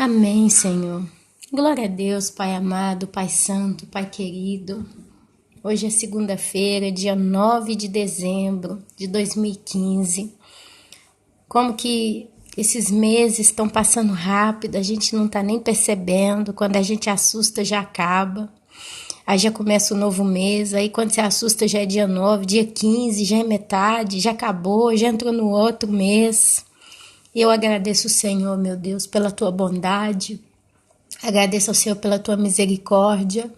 Amém, Senhor. Glória a Deus, Pai amado, Pai santo, Pai querido. Hoje é segunda-feira, dia 9 de dezembro de 2015. Como que esses meses estão passando rápido, a gente não está nem percebendo. Quando a gente assusta, já acaba. Aí já começa o novo mês, aí quando você assusta já é dia 9, dia 15, já é metade, já acabou, já entrou no outro mês. E eu agradeço o Senhor, meu Deus, pela tua bondade. Agradeço ao Senhor pela tua misericórdia.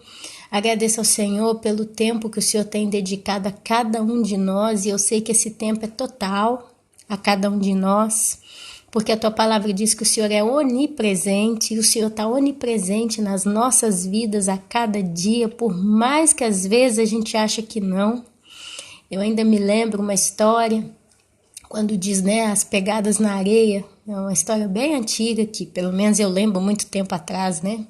Agradeço ao Senhor pelo tempo que o Senhor tem dedicado a cada um de nós. E eu sei que esse tempo é total a cada um de nós. Porque a tua palavra diz que o Senhor é onipresente. E o Senhor está onipresente nas nossas vidas a cada dia. Por mais que às vezes a gente acha que não. Eu ainda me lembro uma história. Quando diz, né, as pegadas na areia. É uma história bem antiga que pelo menos eu lembro muito tempo atrás, né?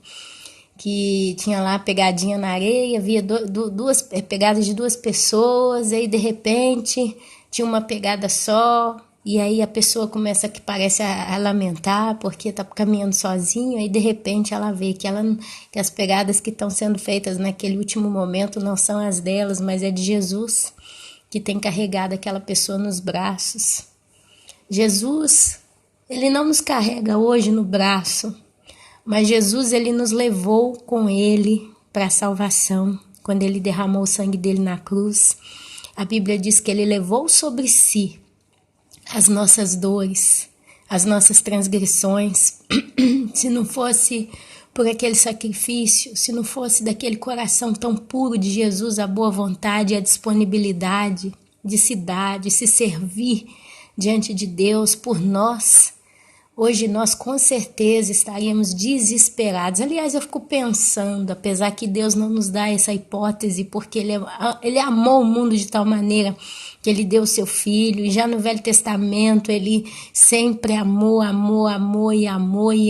Que tinha lá pegadinha na areia, havia duas pegadas de duas pessoas, aí de repente tinha uma pegada só, e aí a pessoa começa que parece a lamentar porque tá caminhando sozinha, aí de repente ela vê que as pegadas que estão sendo feitas naquele último momento não são as delas, mas é de Jesus, que tem carregado aquela pessoa nos braços. Jesus, ele não nos carrega hoje no braço, mas Jesus, ele nos levou com ele para a salvação, quando ele derramou o sangue dele na cruz. A Bíblia diz que ele levou sobre si as nossas dores, as nossas transgressões. Se não fosse por aquele sacrifício, se não fosse daquele coração tão puro de Jesus, a boa vontade e a disponibilidade de se dar, de se servir diante de Deus por nós, hoje nós com certeza estaríamos desesperados. Aliás, eu fico pensando, apesar que Deus não nos dá essa hipótese, porque ele amou o mundo de tal maneira que ele deu o seu filho, e já no Velho Testamento ele sempre amou e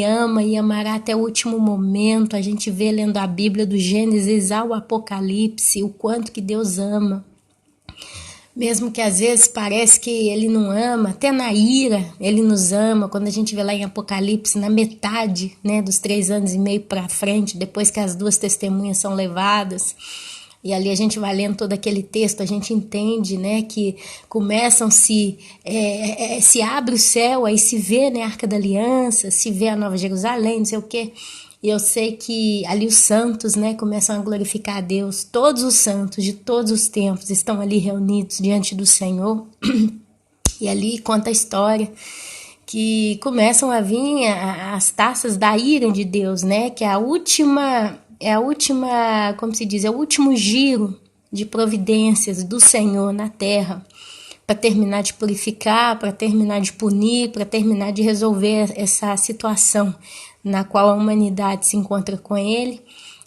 ama e amará até o último momento. A gente vê lendo a Bíblia do Gênesis ao Apocalipse o quanto que Deus ama. Mesmo que às vezes parece que ele não ama, até na ira ele nos ama. Quando a gente vê lá em Apocalipse, na metade, né, dos 3 anos e meio para frente, depois que as 2 testemunhas são levadas, e ali a gente vai lendo todo aquele texto, a gente entende, né, que começam se abre o céu, aí se vê, né, a Arca da Aliança, se vê a Nova Jerusalém, não sei o quê. E eu sei que ali os santos, né, começam a glorificar a Deus. Todos os santos de todos os tempos estão ali reunidos diante do Senhor. E ali conta a história que começam a vir as taças da ira de Deus, né, que é a última, como se diz, é o último giro de providências do Senhor na terra, para terminar de purificar, para terminar de punir, para terminar de resolver essa situação na qual a humanidade se encontra com ele.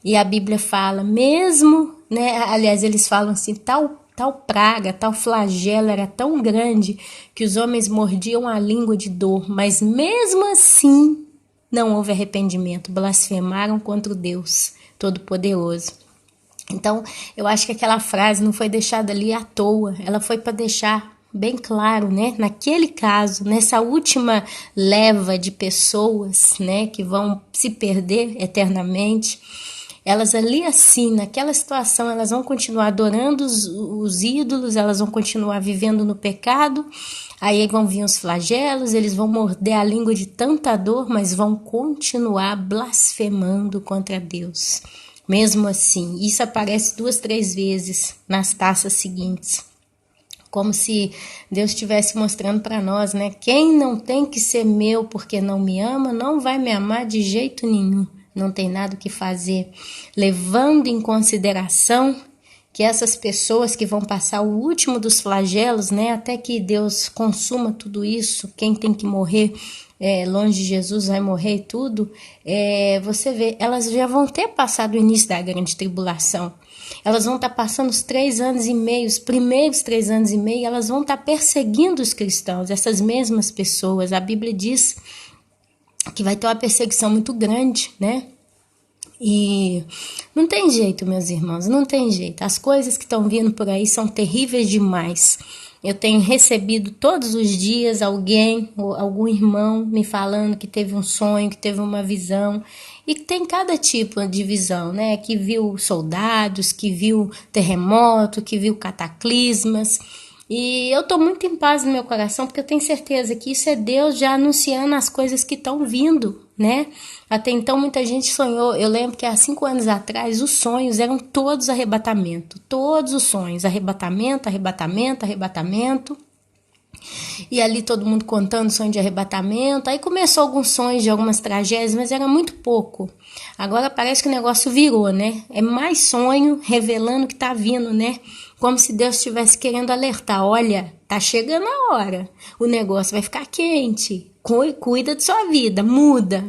E a Bíblia fala, mesmo, né, aliás, eles falam assim, tal praga, tal flagelo era tão grande que os homens mordiam a língua de dor, mas mesmo assim não houve arrependimento, blasfemaram contra o Deus Todo-Poderoso. Então, eu acho que aquela frase não foi deixada ali à toa, ela foi para deixar bem claro, né, naquele caso, nessa última leva de pessoas, né, que vão se perder eternamente, elas ali assim, naquela situação, elas vão continuar adorando os ídolos, elas vão continuar vivendo no pecado, aí vão vir os flagelos, eles vão morder a língua de tanta dor, mas vão continuar blasfemando contra Deus. Mesmo assim, isso aparece 2, 3 vezes nas taças seguintes. Como se Deus estivesse mostrando para nós, né? Quem não tem que ser meu porque não me ama, não vai me amar de jeito nenhum. Não tem nada o que fazer. Levando em consideração que essas pessoas que vão passar o último dos flagelos, né? Até que Deus consuma tudo isso, quem tem que morrer longe de Jesus vai morrer e tudo, você vê, elas já vão ter passado o início da grande tribulação. Elas vão estar passando os 3 anos e meio, os primeiros 3 anos e meio, elas vão estar perseguindo os cristãos, essas mesmas pessoas. A Bíblia diz que vai ter uma perseguição muito grande, né? E não tem jeito, meus irmãos, não tem jeito. As coisas que estão vindo por aí são terríveis demais. Eu tenho recebido todos os dias algum irmão me falando que teve um sonho, que teve uma visão. E tem cada tipo de visão, né? Que viu soldados, que viu terremoto, que viu cataclismas. E eu estou muito em paz no meu coração, porque eu tenho certeza que isso é Deus já anunciando as coisas que estão vindo, né? Até então muita gente sonhou, eu lembro que há 5 anos atrás os sonhos eram todos arrebatamento, todos os sonhos, arrebatamento, arrebatamento, arrebatamento. E ali todo mundo contando sonho de arrebatamento. Aí começou alguns sonhos de algumas tragédias, mas era muito pouco. Agora parece que o negócio virou, né? É mais sonho revelando que tá vindo, né? Como se Deus estivesse querendo alertar. Olha, tá chegando a hora. O negócio vai ficar quente. Cuida de sua vida, muda.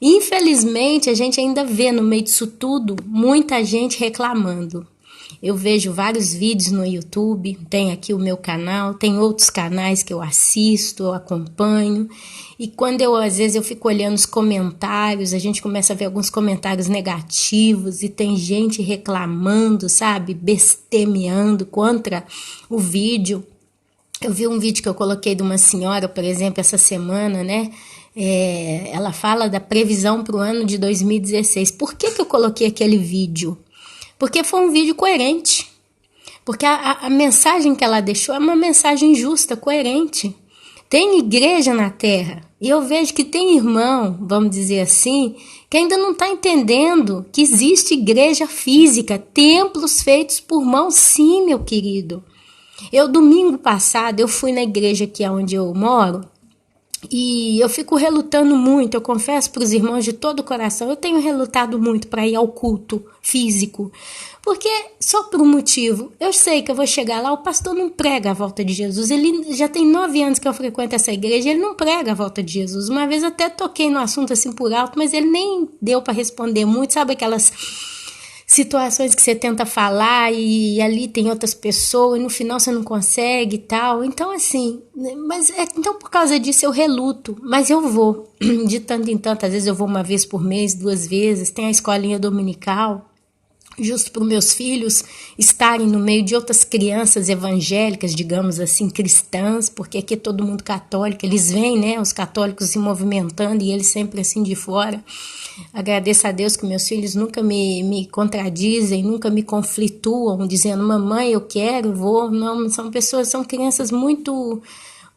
Infelizmente, a gente ainda vê no meio disso tudo muita gente reclamando. Eu vejo vários vídeos no YouTube, tem aqui o meu canal, tem outros canais que eu assisto, eu acompanho. E quando às vezes eu fico olhando os comentários, a gente começa a ver alguns comentários negativos e tem gente reclamando, sabe, bestemeando contra o vídeo. Eu vi um vídeo que eu coloquei de uma senhora, por exemplo, essa semana, né? Ela fala da previsão para o ano de 2016. Por que eu coloquei aquele vídeo? Porque foi um vídeo coerente. Porque a mensagem que ela deixou é uma mensagem justa, coerente. Tem igreja na terra. E eu vejo que tem irmão, vamos dizer assim, que ainda não está entendendo que existe igreja física, templos feitos por mãos, sim, meu querido. Domingo passado, eu fui na igreja aqui onde eu moro, e eu fico relutando muito, eu confesso para os irmãos de todo o coração, eu tenho relutado muito para ir ao culto físico, porque só por um motivo, eu sei que eu vou chegar lá, o pastor não prega a volta de Jesus, ele já tem 9 anos que eu frequento essa igreja, ele não prega a volta de Jesus. Uma vez até toquei no assunto assim por alto, mas ele nem deu para responder muito, sabe aquelas situações que você tenta falar e ali tem outras pessoas e no final você não consegue e tal. Então, assim, então por causa disso eu reluto, mas eu vou. De tanto em tanto, às vezes eu vou uma vez por mês, 2 vezes, tem a escolinha dominical, justo para os meus filhos estarem no meio de outras crianças evangélicas, digamos assim, cristãs, porque aqui é todo mundo católico, eles veem, né, os católicos se movimentando e eles sempre assim de fora. Agradeço a Deus que meus filhos nunca me contradizem, nunca me conflituam, dizendo, mamãe, eu quero, vou. Não, são crianças muito,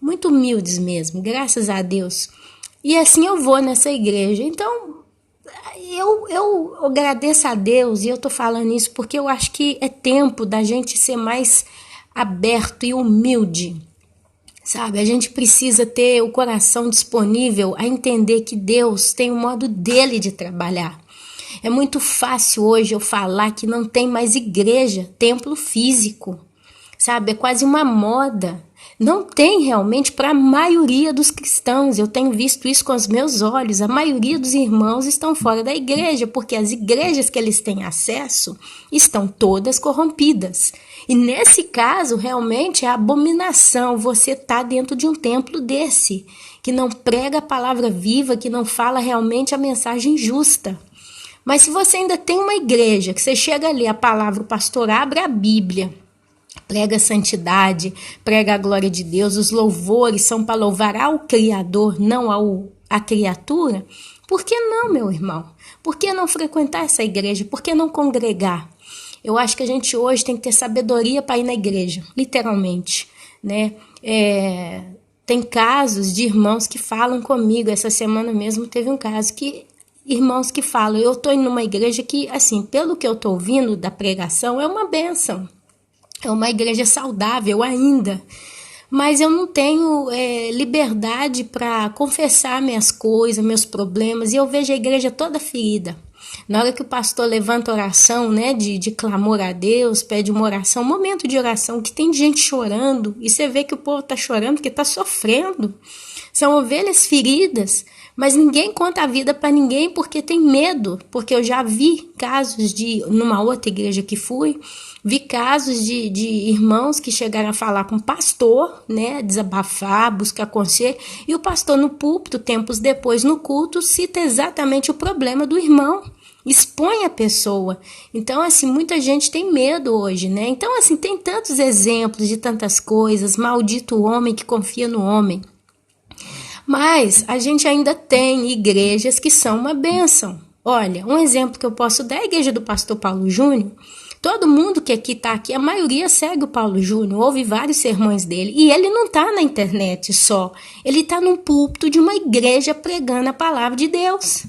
muito humildes mesmo, graças a Deus. E assim eu vou nessa igreja. Então, eu agradeço a Deus, e eu tô falando isso porque eu acho que é tempo da gente ser mais aberto e humilde. Sabe, a gente precisa ter o coração disponível a entender que Deus tem um modo dele de trabalhar. É muito fácil hoje eu falar que não tem mais igreja, templo físico, sabe? É quase uma moda. Não tem realmente para a maioria dos cristãos. Eu tenho visto isso com os meus olhos. A maioria dos irmãos estão fora da igreja, porque as igrejas que eles têm acesso estão todas corrompidas. E nesse caso, realmente é abominação você estar dentro de um templo desse, que não prega a palavra viva, que não fala realmente a mensagem justa. Mas se você ainda tem uma igreja, que você chega ali, a palavra, o pastor abre a Bíblia, prega a santidade, prega a glória de Deus, os louvores são para louvar ao Criador, não à criatura, por que não, meu irmão? Por que não frequentar essa igreja? Por que não congregar? Eu acho que a gente hoje tem que ter sabedoria para ir na igreja, literalmente, né? Tem casos de irmãos que falam comigo, essa semana mesmo teve um caso que irmãos que falam, eu estou indo numa igreja que, assim, pelo que eu estou ouvindo da pregação, é uma bênção, é uma igreja saudável ainda, mas eu não tenho liberdade para confessar minhas coisas, meus problemas, e eu vejo a igreja toda ferida. Na hora que o pastor levanta oração, né, de clamor a Deus, pede uma oração, um momento de oração, que tem gente chorando, e você vê que o povo está chorando porque está sofrendo. São ovelhas feridas, mas ninguém conta a vida para ninguém porque tem medo, porque eu já vi casos numa outra igreja que fui, vi casos de irmãos que chegaram a falar com o pastor, né, desabafar, buscar conselho, e o pastor no púlpito, tempos depois no culto, cita exatamente o problema do irmão. expõe a pessoa. Então, assim, muita gente tem medo hoje, né? Então, assim, tem tantos exemplos de tantas coisas, maldito o homem que confia no homem. Mas a gente ainda tem igrejas que são uma bênção. Olha, um exemplo que eu posso dar é a igreja do pastor Paulo Júnior. Todo mundo que aqui está aqui, a maioria segue o Paulo Júnior, ouve vários sermões dele. E ele não está na internet só, ele está num púlpito de uma igreja pregando a palavra de Deus.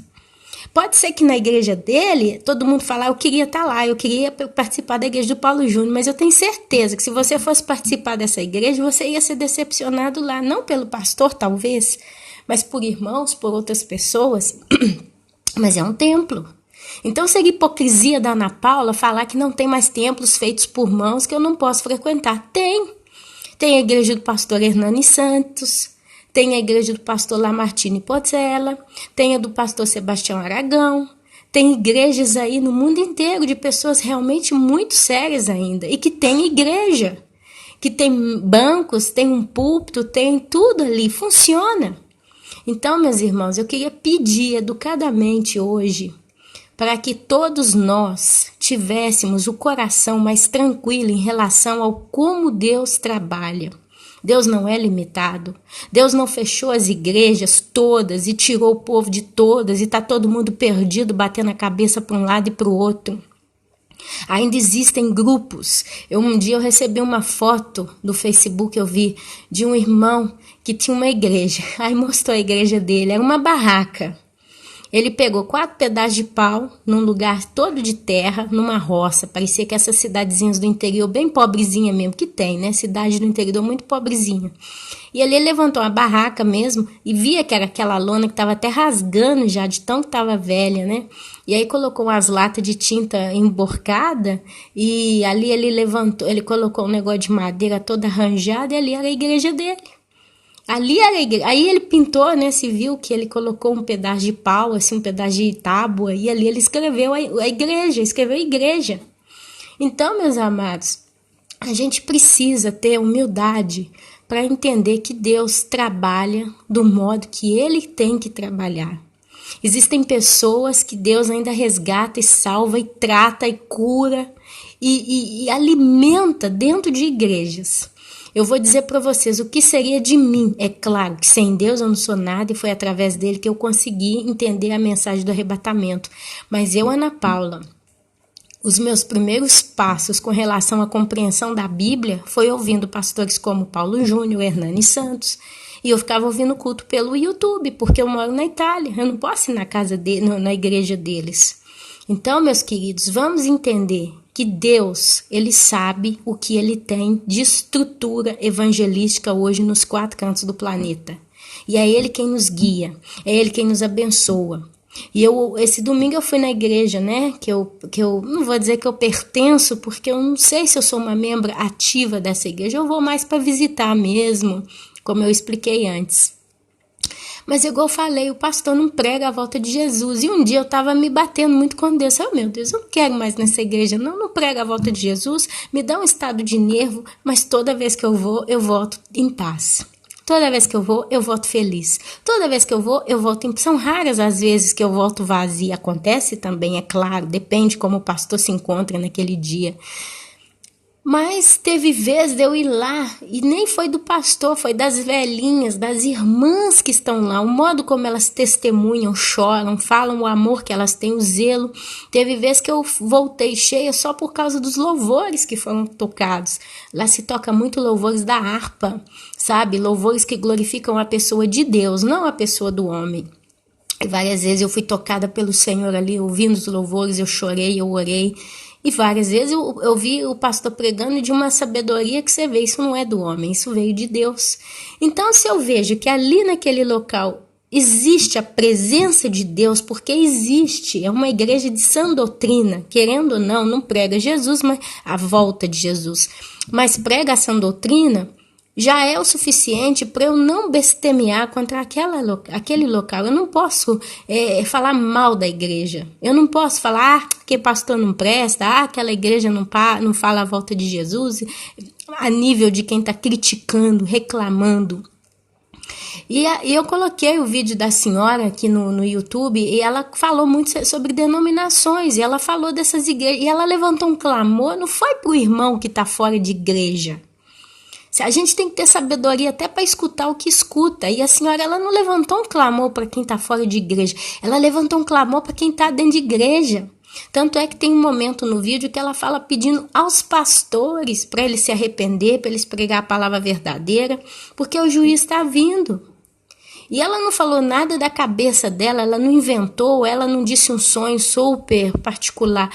Pode ser que na igreja dele, todo mundo fala, eu queria estar lá, eu queria participar da igreja do Paulo Júnior, mas eu tenho certeza que se você fosse participar dessa igreja, você ia ser decepcionado lá, não pelo pastor talvez, mas por irmãos, por outras pessoas, mas é um templo. Então seria hipocrisia da Ana Paula falar que não tem mais templos feitos por mãos que eu não posso frequentar. Tem a igreja do pastor Hernani Santos, tem a igreja do pastor Lamartine Pozzella, tem a do pastor Sebastião Aragão, tem igrejas aí no mundo inteiro de pessoas realmente muito sérias ainda e que tem igreja, que tem bancos, tem um púlpito, tem tudo ali, funciona. Então, meus irmãos, eu queria pedir educadamente hoje para que todos nós tivéssemos o coração mais tranquilo em relação ao como Deus trabalha. Deus não é limitado. Deus não fechou as igrejas todas e tirou o povo de todas e está todo mundo perdido, batendo a cabeça para um lado e para o outro. Ainda existem grupos. Um dia eu recebi uma foto do Facebook, eu vi, de um irmão que tinha uma igreja. Aí mostrou a igreja dele, era uma barraca. Ele pegou 4 pedaços de pau num lugar todo de terra, numa roça. Parecia que essas cidadezinhas do interior, bem pobrezinha mesmo, que tem, né? Cidade do interior muito pobrezinha. E ali ele levantou uma barraca mesmo e via que era aquela lona que estava até rasgando já, de tão que estava velha, né? E aí colocou umas latas de tinta emborcada e ali ele levantou, ele colocou um negócio de madeira toda arranjada e ali era a igreja dele. Ali era a igreja. Aí ele pintou, né? Se viu que ele colocou um pedaço de pau, assim, um pedaço de tábua, e ali ele escreveu a igreja, escreveu igreja. Então, meus amados, a gente precisa ter humildade para entender que Deus trabalha do modo que Ele tem que trabalhar. Existem pessoas que Deus ainda resgata e salva e trata e cura e alimenta dentro de igrejas. Eu vou dizer para vocês o que seria de mim. É claro que sem Deus eu não sou nada e foi através dele que eu consegui entender a mensagem do arrebatamento. Mas eu, Ana Paula, os meus primeiros passos com relação à compreensão da Bíblia foi ouvindo pastores como Paulo Júnior, Hernani Santos. E eu ficava ouvindo culto pelo YouTube, porque eu moro na Itália. Eu não posso ir na casa dele, na igreja deles. Então, meus queridos, vamos entender que Deus, Ele sabe o que Ele tem de estrutura evangelística hoje nos 4 cantos do planeta. E é Ele quem nos guia, é Ele quem nos abençoa. E esse domingo eu fui na igreja, né, que eu não vou dizer que eu pertenço, porque eu não sei se eu sou uma membro ativa dessa igreja, eu vou mais para visitar mesmo, como eu expliquei antes. Mas igual eu falei, o pastor não prega a volta de Jesus. E um dia eu estava me batendo muito com Deus. Meu Deus, eu não quero mais nessa igreja. Não prega a volta de Jesus. Me dá um estado de nervo, mas toda vez que eu vou, eu volto em paz. Toda vez que eu vou, eu volto feliz. Toda vez que eu vou, eu volto em paz. São raras as vezes que eu volto vazia. Acontece também, é claro. Depende como o pastor se encontra naquele dia. Mas teve vez de eu ir lá, e nem foi do pastor, foi das velhinhas, das irmãs que estão lá, o modo como elas testemunham, choram, falam o amor que elas têm, o zelo. Teve vez que eu voltei cheia só por causa dos louvores que foram tocados. Lá se toca muito louvores da harpa, sabe? Louvores que glorificam a pessoa de Deus, não a pessoa do homem. E várias vezes eu fui tocada pelo Senhor ali, ouvindo os louvores, eu chorei, eu orei. E várias vezes eu vi o pastor pregando de uma sabedoria que você vê, isso não é do homem, isso veio de Deus. Então, se eu vejo que ali naquele local existe a presença de Deus, porque existe, é uma igreja de sã doutrina, querendo ou não, não prega Jesus, mas a volta de Jesus, mas prega a sã doutrina, já é o suficiente para eu não bestemear contra aquele local. Eu não posso falar mal da igreja. Eu não posso falar que pastor não presta, aquela igreja não fala a volta de Jesus, a nível de quem está criticando, reclamando. E eu coloquei o vídeo da senhora aqui no YouTube e ela falou muito sobre denominações. E ela falou dessas igrejas. E ela levantou um clamor, não foi pro irmão que está fora de igreja. A gente tem que ter sabedoria até para escutar o que escuta. E a senhora, ela não levantou um clamor para quem está fora de igreja. Ela levantou um clamor para quem está dentro de igreja. Tanto é que tem um momento no vídeo que ela fala pedindo aos pastores para eles se arrepender, para eles pregar a palavra verdadeira, porque o juiz está vindo. E ela não falou nada da cabeça dela, ela não inventou, ela não disse um sonho super particular.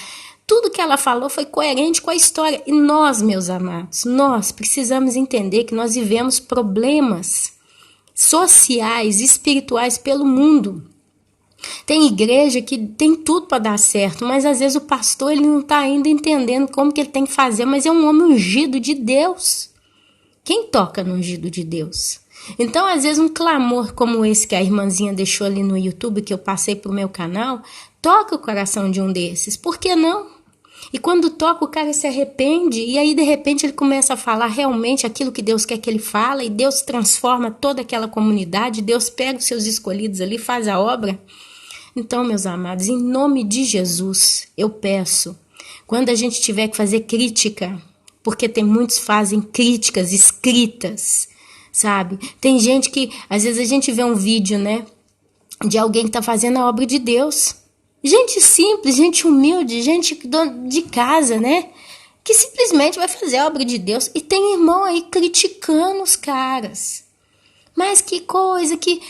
Tudo que ela falou foi coerente com a história. E nós, meus amados, nós precisamos entender que nós vivemos problemas sociais, espirituais pelo mundo. Tem igreja que tem tudo para dar certo, mas às vezes o pastor ele não está ainda entendendo como que ele tem que fazer, mas é um homem ungido de Deus. Quem toca no ungido de Deus? Então, às vezes, um clamor como esse que a irmãzinha deixou ali no YouTube, que eu passei para o meu canal, toca o coração de um desses. Por que não? E quando toca, o cara se arrepende, e aí, de repente, ele começa a falar realmente aquilo que Deus quer que ele fale, e Deus transforma toda aquela comunidade, Deus pega os seus escolhidos ali, faz a obra. Então, meus amados, em nome de Jesus, eu peço, quando a gente tiver que fazer crítica, porque tem muitos que fazem críticas escritas, sabe? Tem gente que, às vezes a gente vê um vídeo, né, de alguém que está fazendo a obra de Deus. Gente simples, gente humilde, gente de casa, né? Que simplesmente vai fazer a obra de Deus. E tem irmão aí criticando os caras. Mas que coisa que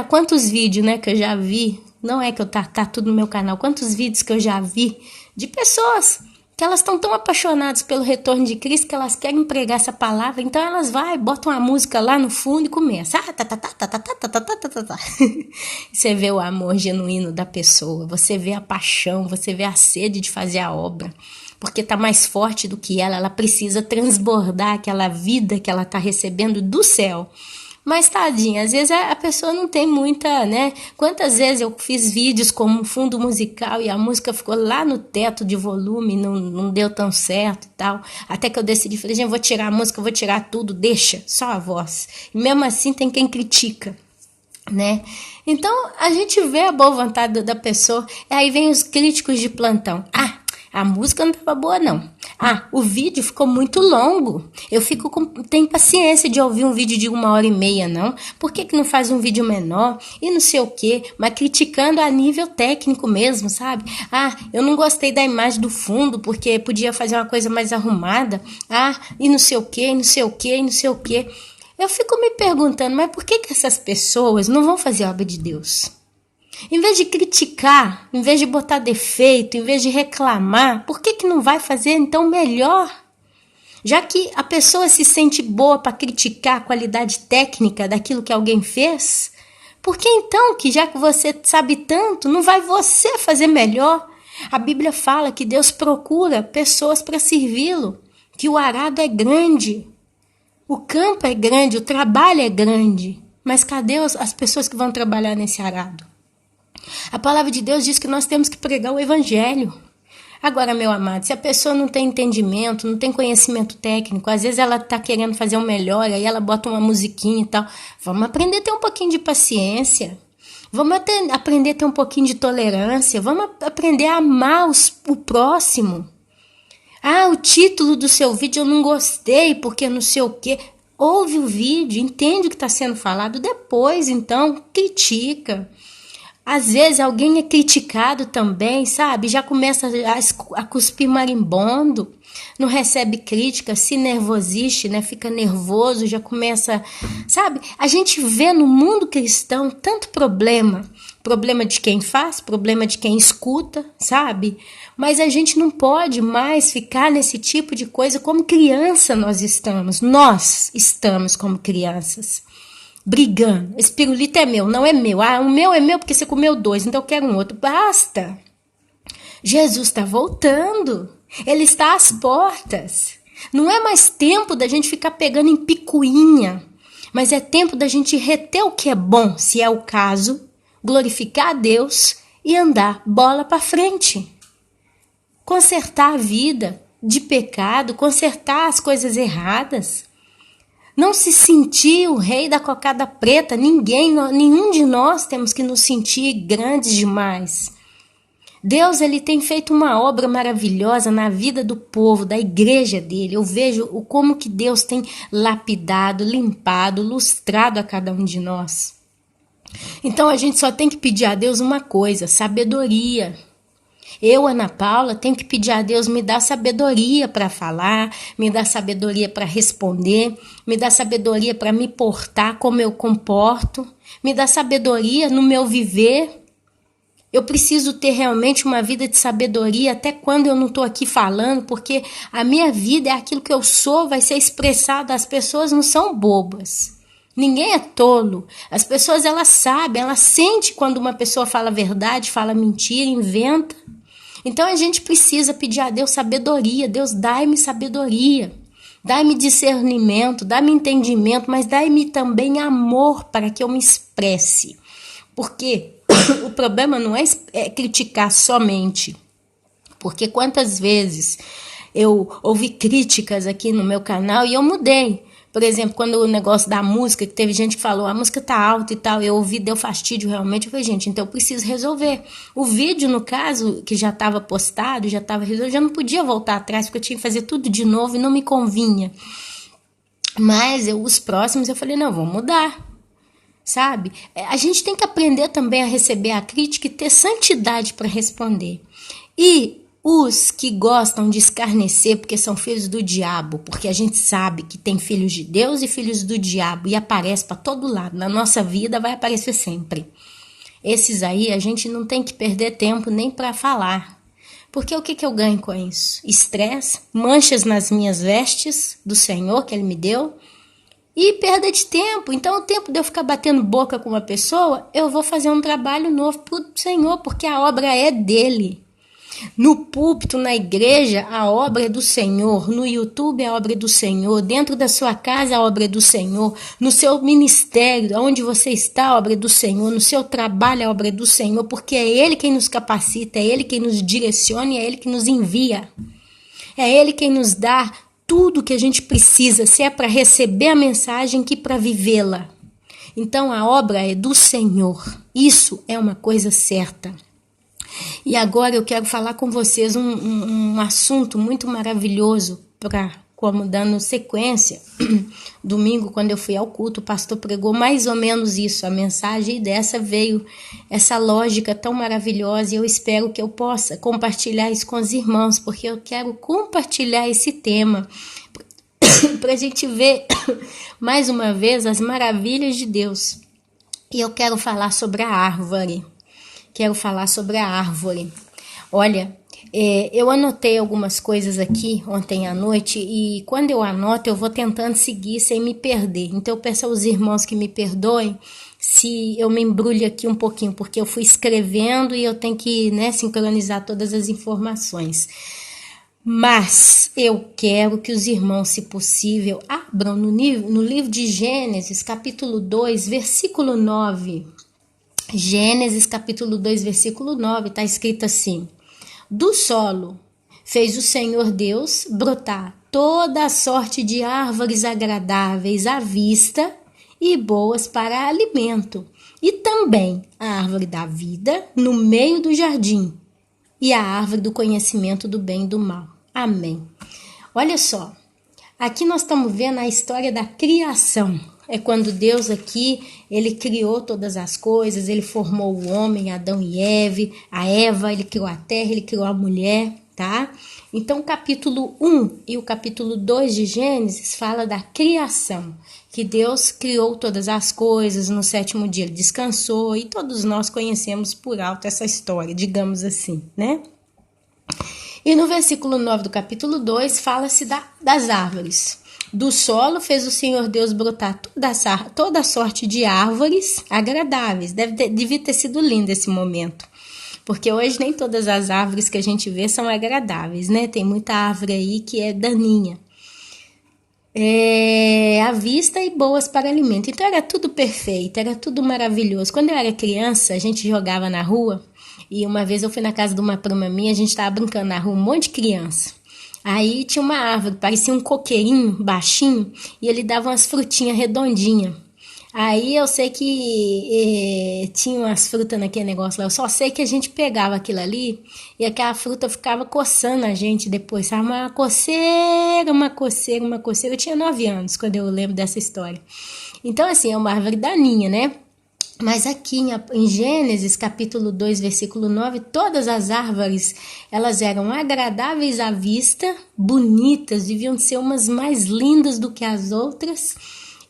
quantos vídeos, né, que eu já vi, não é que tá tudo no meu canal, quantos vídeos que eu já vi de pessoas que elas estão tão apaixonadas pelo retorno de Cristo que elas querem pregar essa palavra, então elas botam a música lá no fundo e começam. Você vê o amor genuíno da pessoa, você vê a paixão, você vê a sede de fazer a obra, porque está mais forte do que ela precisa transbordar aquela vida que ela está recebendo do céu. Mas tadinha, às vezes a pessoa não tem muita, né? Quantas vezes eu fiz vídeos como fundo musical e a música ficou lá no teto de volume, não deu tão certo e tal. Até que eu decidi, falei, gente, vou tirar a música, vou tirar tudo, deixa, só a voz. E mesmo assim tem quem critica, né? Então a gente vê a boa vontade da pessoa, e aí vem os críticos de plantão. A música não estava boa, não. O vídeo ficou muito longo. Tenho paciência de ouvir um vídeo de 1h30, não? Por que não faz um vídeo menor? E não sei o quê, mas criticando a nível técnico mesmo, sabe? Eu não gostei da imagem do fundo, porque podia fazer uma coisa mais arrumada. E não sei o quê, e não sei o quê, e não sei o quê. Eu fico me perguntando, mas por que essas pessoas não vão fazer a obra de Deus? Em vez de criticar, em vez de botar defeito, em vez de reclamar, por que não vai fazer então melhor? Já que a pessoa se sente boa para criticar a qualidade técnica daquilo que alguém fez, por que então, que já que você sabe tanto, não vai você fazer melhor? A Bíblia fala que Deus procura pessoas para servi-lo, que o arado é grande, o campo é grande, o trabalho é grande, mas cadê as pessoas que vão trabalhar nesse arado? A palavra de Deus diz que nós temos que pregar o evangelho. Agora, meu amado, se a pessoa não tem entendimento, não tem conhecimento técnico, às vezes ela está querendo fazer o melhor, aí ela bota uma musiquinha e tal. Vamos aprender a ter um pouquinho de paciência. Vamos aprender a ter um pouquinho de tolerância. Vamos aprender a amar o próximo. O título do seu vídeo eu não gostei porque não sei o quê. Ouve o vídeo, entende o que está sendo falado. Depois, então, critica. Às vezes alguém é criticado também, sabe? Já começa a cuspir marimbondo, não recebe crítica, se nervosiste, né? Fica nervoso, já começa, sabe? A gente vê no mundo cristão tanto problema. Problema de quem faz, problema de quem escuta, sabe? Mas a gente não pode mais ficar nesse tipo de coisa como criança nós estamos como crianças. Brigando, esse pirulito é meu, não é meu. O meu é meu porque você comeu 2, então eu quero um outro. Basta! Jesus está voltando, ele está às portas. Não é mais tempo da gente ficar pegando em picuinha, mas é tempo da gente reter o que é bom, se é o caso, glorificar a Deus e andar bola para frente. Consertar a vida de pecado, consertar as coisas erradas. Não se sentir o rei da cocada preta, nenhum de nós temos que nos sentir grandes demais. Deus, ele tem feito uma obra maravilhosa na vida do povo, da igreja dele. Eu vejo como que Deus tem lapidado, limpado, lustrado a cada um de nós. Então a gente só tem que pedir a Deus uma coisa, sabedoria. Eu, Ana Paula, tenho que pedir a Deus me dar sabedoria para falar, me dar sabedoria para responder, me dar sabedoria para me portar como eu comporto, me dar sabedoria no meu viver. Eu preciso ter realmente uma vida de sabedoria até quando eu não estou aqui falando, porque a minha vida é aquilo que eu sou, vai ser expressado. As pessoas não são bobas. Ninguém é tolo. As pessoas, elas sabem, elas sentem quando uma pessoa fala verdade, fala mentira, inventa. Então a gente precisa pedir a Deus sabedoria. Deus, dai-me sabedoria. Dai-me discernimento, dai-me entendimento, mas dai-me também amor para que eu me expresse. Porque o problema não é criticar somente, porque quantas vezes eu ouvi críticas aqui no meu canal e eu mudei. Por exemplo, quando o negócio da música, que teve gente que falou, a música tá alta e tal, eu ouvi, deu fastídio realmente, eu falei, gente, então eu preciso resolver. O vídeo, no caso, que já estava postado, já estava resolvido, já não podia voltar atrás, porque eu tinha que fazer tudo de novo e não me convinha. Mas os próximos eu falei, não, vou mudar. Sabe? A gente tem que aprender também a receber a crítica e ter santidade para responder. E os que gostam de escarnecer porque são filhos do diabo, porque a gente sabe que tem filhos de Deus e filhos do diabo e aparece para todo lado, na nossa vida vai aparecer sempre. Esses aí a gente não tem que perder tempo nem para falar. Porque o que eu ganho com isso? Estresse, manchas nas minhas vestes do Senhor que Ele me deu, e perda de tempo. Então, o tempo de eu ficar batendo boca com uma pessoa, eu vou fazer um trabalho novo para o Senhor, porque a obra é dele. No púlpito, na igreja, a obra é do Senhor. No YouTube, a obra é do Senhor. Dentro da sua casa, a obra é do Senhor. No seu ministério, onde você está, a obra é do Senhor. No seu trabalho, a obra é do Senhor, porque é Ele quem nos capacita, é Ele quem nos direciona e é Ele que nos envia. É Ele quem nos dá tudo que a gente precisa, se é para receber a mensagem que para vivê-la. Então a obra é do Senhor. Isso é uma coisa certa. E agora eu quero falar com vocês um assunto muito maravilhoso, como dando sequência. Domingo, quando eu fui ao culto, o pastor pregou mais ou menos isso, a mensagem, e dessa veio essa lógica tão maravilhosa, e eu espero que eu possa compartilhar isso com os irmãos, porque eu quero compartilhar esse tema, para a gente ver mais uma vez as maravilhas de Deus. E eu quero falar sobre a árvore. Olha, eu anotei algumas coisas aqui ontem à noite e quando eu anoto eu vou tentando seguir sem me perder. Então eu peço aos irmãos que me perdoem se eu me embrulho aqui um pouquinho, porque eu fui escrevendo e eu tenho que, sincronizar todas as informações. Mas eu quero que os irmãos, se possível, abram no livro de Gênesis, capítulo 2, versículo 9. Gênesis capítulo 2, versículo 9, está escrito assim: do solo fez o Senhor Deus brotar toda a sorte de árvores agradáveis à vista e boas para alimento, e também a árvore da vida no meio do jardim, e a árvore do conhecimento do bem e do mal. Amém. Olha só, aqui nós estamos vendo a história da criação. É quando Deus aqui, Ele criou todas as coisas, Ele formou o homem, Adão e Eva, Ele criou a terra, Ele criou a mulher, tá? Então o capítulo 1 e o capítulo 2 de Gênesis fala da criação, que Deus criou todas as coisas, no sétimo dia Ele descansou, e todos nós conhecemos por alto essa história, digamos assim, né? E no versículo 9 do capítulo 2 fala-se das árvores. Do solo fez o Senhor Deus brotar toda a sorte de árvores agradáveis. Devia ter sido lindo esse momento. Porque hoje nem todas as árvores que a gente vê são agradáveis, né? Tem muita árvore aí que é daninha. À vista e boas para alimento. Então era tudo perfeito, era tudo maravilhoso. Quando eu era criança, a gente jogava na rua. E uma vez eu fui na casa de uma prima minha, a gente estava brincando na rua, um monte de criança. Aí tinha uma árvore, parecia um coqueirinho baixinho, e ele dava umas frutinhas redondinhas. Aí eu sei que tinha umas frutas naquele negócio lá. Eu só sei que a gente pegava aquilo ali e aquela fruta ficava coçando a gente depois, sabe? Uma coceira, uma coceira, uma coceira. Eu tinha 9 anos quando eu lembro dessa história. Então, assim, é uma árvore daninha, né? Mas aqui em Gênesis, capítulo 2, versículo 9, todas as árvores, elas eram agradáveis à vista, bonitas, deviam ser umas mais lindas do que as outras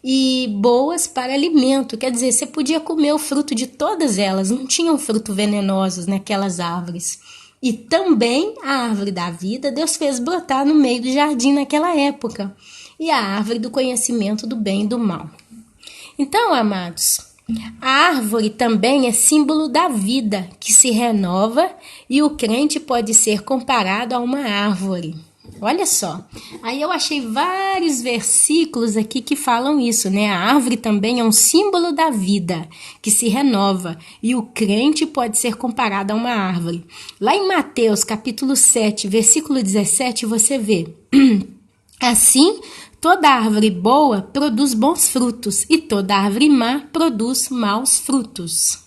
e boas para alimento. Quer dizer, você podia comer o fruto de todas elas, não tinham fruto venenosos naquelas árvores. E também a árvore da vida, Deus fez brotar no meio do jardim naquela época. E a árvore do conhecimento do bem e do mal. Então, amados, a árvore também é símbolo da vida que se renova e o crente pode ser comparado a uma árvore. Olha só, aí eu achei vários versículos aqui que falam isso, né? A árvore também é um símbolo da vida que se renova e o crente pode ser comparado a uma árvore. Lá em Mateus capítulo 7, versículo 17, você vê: assim, toda árvore boa produz bons frutos e toda árvore má produz maus frutos.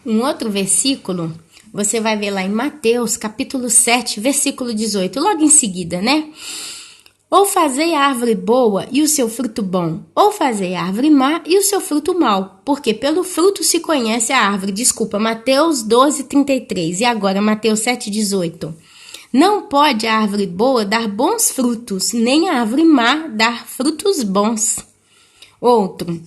Um outro versículo, você vai ver lá em Mateus, capítulo 7, versículo 18, logo em seguida, né? Ou fazei a árvore boa e o seu fruto bom, ou fazei a árvore má e o seu fruto mau, porque pelo fruto se conhece a árvore. Desculpa, Mateus 12, 33, e agora Mateus 7, 18. Não pode a árvore boa dar bons frutos, nem a árvore má dar frutos bons. Outro,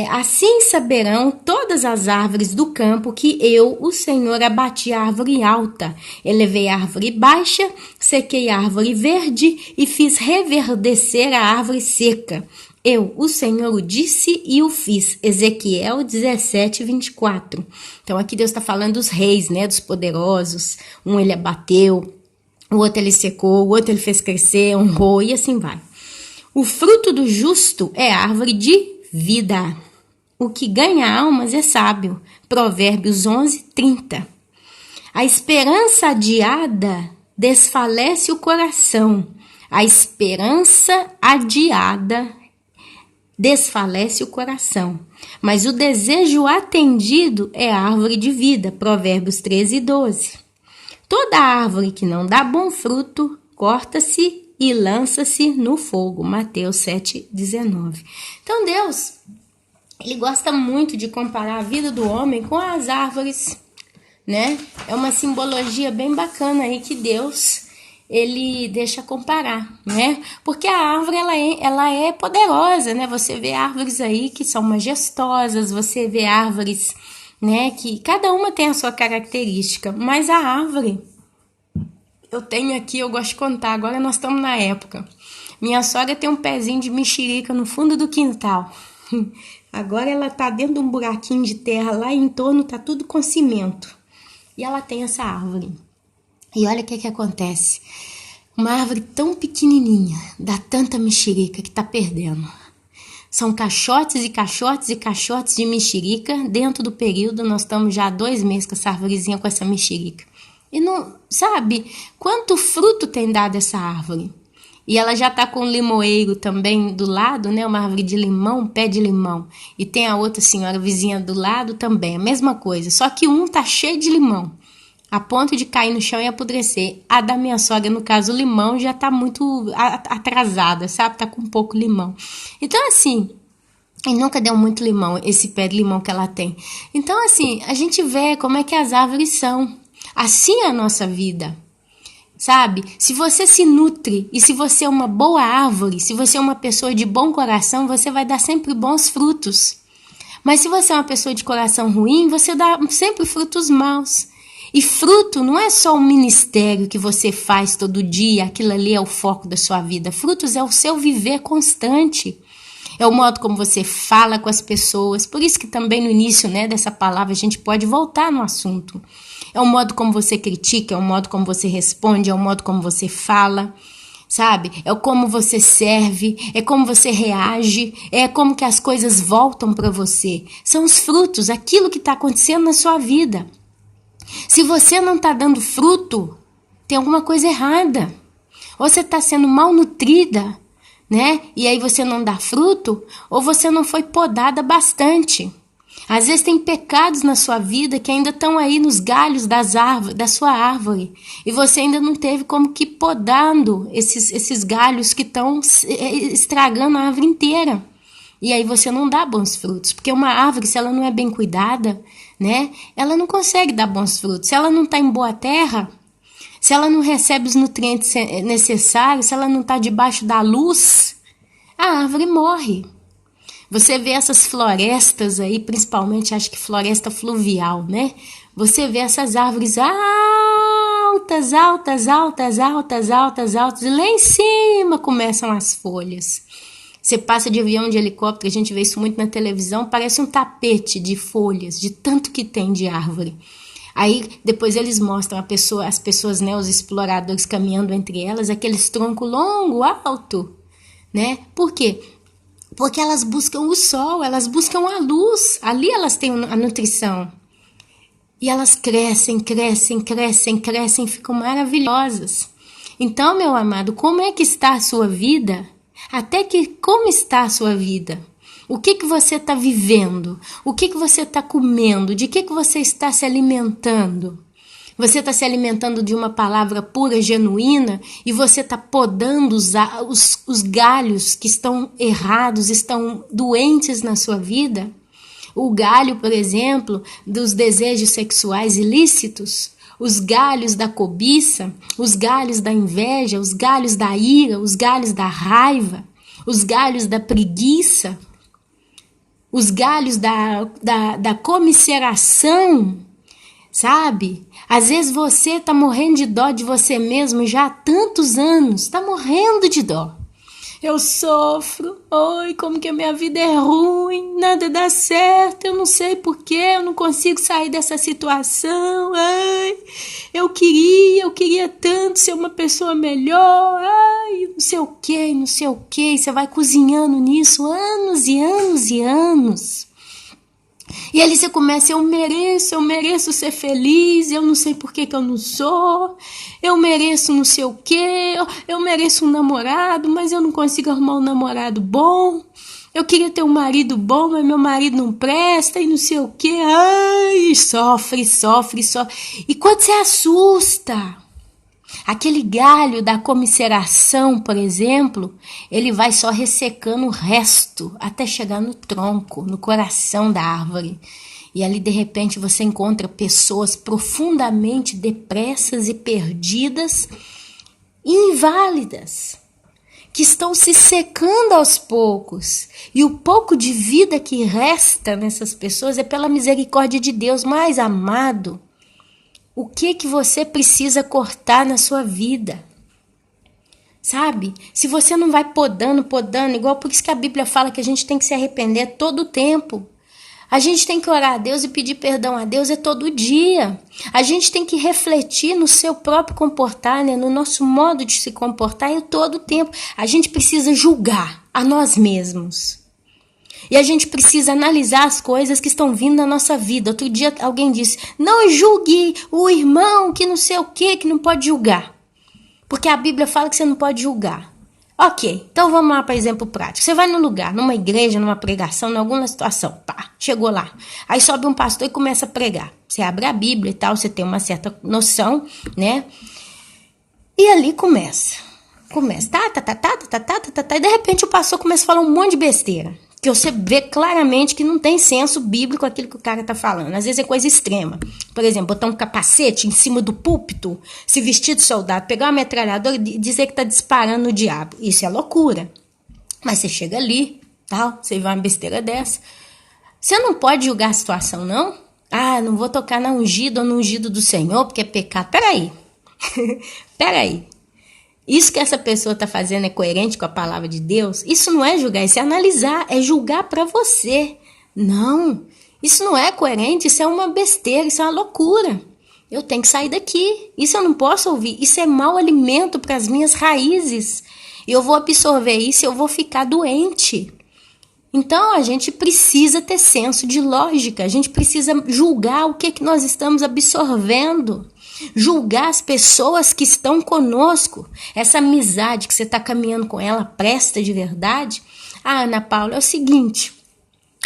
assim saberão todas as árvores do campo que eu, o Senhor, abati a árvore alta, elevei a árvore baixa, sequei a árvore verde e fiz reverdecer a árvore seca. Eu, o Senhor, o disse e o fiz. Ezequiel 17, 24. Então aqui Deus está falando dos reis, né, dos poderosos. Um ele abateu, o outro ele secou, o outro ele fez crescer, honrou e assim vai. O fruto do justo é árvore de vida. O que ganha almas é sábio. Provérbios 11, 30. A esperança adiada desfalece o coração. A esperança adiada desfalece o coração. Mas o desejo atendido é árvore de vida. Provérbios 13, 12. Toda árvore que não dá bom fruto, corta-se e lança-se no fogo. Mateus 7, 19. Então Deus, ele gosta muito de comparar a vida do homem com as árvores, né? É uma simbologia bem bacana aí que Deus, ele deixa comparar, né? Porque a árvore, ela é poderosa, né? Você vê árvores aí que são majestosas, você vê árvores, né, que cada uma tem a sua característica, mas a árvore, eu tenho aqui, eu gosto de contar, agora nós estamos na época. Minha sogra tem um pezinho de mexerica no fundo do quintal. Agora ela tá dentro de um buraquinho de terra lá e em torno tá tudo com cimento. E ela tem essa árvore. E olha o que acontece. Uma árvore tão pequenininha, dá tanta mexerica que tá perdendo. São caixotes e caixotes e caixotes de mexerica. Dentro do período, nós estamos já há 2 meses com essa arvorezinha, com essa mexerica. E não sabe quanto fruto tem dado essa árvore. E ela já está com limoeiro também do lado, né? Uma árvore de limão, pé de limão. E tem a outra senhora vizinha do lado também, a mesma coisa. Só que um tá cheio de limão, a ponto de cair no chão e apodrecer. A da minha sogra, no caso, o limão já tá muito atrasada, sabe? Tá com pouco limão. Então, assim, e nunca deu muito limão, esse pé de limão que ela tem. Então, assim, a gente vê como é que as árvores são. Assim é a nossa vida, sabe? Se você se nutre e se você é uma boa árvore, se você é uma pessoa de bom coração, você vai dar sempre bons frutos. Mas se você é uma pessoa de coração ruim, você dá sempre frutos maus. E fruto não é só um ministério que você faz todo dia, aquilo ali é o foco da sua vida. Frutos é o seu viver constante. É o modo como você fala com as pessoas. Por isso que também no início, né, dessa palavra a gente pode voltar no assunto. É o modo como você critica, é o modo como você responde, é o modo como você fala, sabe? É como você serve, é como você reage, é como que as coisas voltam para você. São os frutos, aquilo que está acontecendo na sua vida. Se você não está dando fruto, tem alguma coisa errada. Ou você está sendo malnutrida, né? E aí você não dá fruto, ou você não foi podada bastante. Às vezes tem pecados na sua vida que ainda estão aí nos galhos da sua árvore. E você ainda não teve como que podando esses galhos que estão estragando a árvore inteira. E aí você não dá bons frutos. Porque uma árvore, se ela não é bem cuidada, né? Ela não consegue dar bons frutos. Se ela não está em boa terra, se ela não recebe os nutrientes necessários, se ela não está debaixo da luz, a árvore morre. Você vê essas florestas aí, principalmente acho que floresta fluvial, né? Você vê essas árvores altas, altas, altas, altas, altas, altas, e lá em cima começam as folhas. Você passa de avião, de helicóptero, a gente vê isso muito na televisão, parece um tapete de folhas, de tanto que tem de árvore. Aí depois eles mostram as pessoas, né, os exploradores caminhando entre elas, aqueles troncos longos, alto, né? Por quê? Porque elas buscam o sol, elas buscam a luz, ali elas têm a nutrição. E elas crescem, crescem, crescem, crescem, ficam maravilhosas. Então, meu amado, como é que está a sua vida? Como está a sua vida? O que você está vivendo? O que você está comendo? De que você está se alimentando? Você está se alimentando de uma palavra pura, genuína, e você está podando os galhos que estão errados, estão doentes na sua vida? O galho, por exemplo, dos desejos sexuais ilícitos, os galhos da cobiça, os galhos da inveja, os galhos da ira, os galhos da raiva, os galhos da preguiça, os galhos da comiseração, sabe? Às vezes você está morrendo de dó de você mesmo já há tantos anos, está morrendo de dó. Eu sofro, oi, como que a minha vida é ruim, nada dá certo, eu não sei porquê, eu não consigo sair dessa situação, ai, eu queria tanto ser uma pessoa melhor, ai, não sei o que, você vai cozinhando nisso anos e anos e anos. E ali você começa, eu mereço ser feliz, eu não sei por que eu não sou, eu mereço não sei o quê, eu mereço um namorado, mas eu não consigo arrumar um namorado bom, eu queria ter um marido bom, mas meu marido não presta e não sei o quê, ai, sofre. E quando você assusta, aquele galho da comiseração, por exemplo, ele vai só ressecando o resto até chegar no tronco, no coração da árvore. E ali, de repente, você encontra pessoas profundamente depressas e perdidas, inválidas, que estão se secando aos poucos. E o pouco de vida que resta nessas pessoas é pela misericórdia de Deus. Mas, amado, o que você precisa cortar na sua vida? Sabe? Se você não vai podando, igual por isso que a Bíblia fala que a gente tem que se arrepender todo o tempo. A gente tem que orar a Deus e pedir perdão a Deus todo dia. A gente tem que refletir no seu próprio comportar, né? No nosso modo de se comportar todo o tempo. A gente precisa julgar a nós mesmos. E a gente precisa analisar as coisas que estão vindo na nossa vida. Outro dia alguém disse, não julgue o irmão que não sei o quê, que não pode julgar. Porque a Bíblia fala que você não pode julgar. Ok, então vamos lá para exemplo prático. Você vai num lugar, numa igreja, numa pregação, em alguma situação. Pá, chegou lá. Aí sobe um pastor e começa a pregar. Você abre a Bíblia e tal, você tem uma certa noção, né? E ali começa. E de repente o pastor começa a falar um monte de besteira. Que você vê claramente que não tem senso bíblico aquilo que o cara tá falando. Às vezes é coisa extrema. Por exemplo, botar um capacete em cima do púlpito, se vestir de soldado, pegar uma metralhadora e dizer que tá disparando no diabo. Isso é loucura. Mas você chega ali, tal, você vê uma besteira dessa. Você não pode julgar a situação, não? Ah, não vou tocar na ungida ou no ungido do Senhor, porque é pecado. Peraí. Peraí. Isso que essa pessoa está fazendo é coerente com a palavra de Deus? Isso não é julgar, isso é analisar, é julgar para você. Não, isso não é coerente, isso é uma besteira, isso é uma loucura. Eu tenho que sair daqui, isso eu não posso ouvir, isso é mau alimento para as minhas raízes. Eu vou absorver isso e eu vou ficar doente. Então, a gente precisa ter senso de lógica, a gente precisa julgar o que nós estamos absorvendo, julgar as pessoas que estão conosco, essa amizade que você está caminhando com ela, presta de verdade? Ah, Ana Paula, é o seguinte,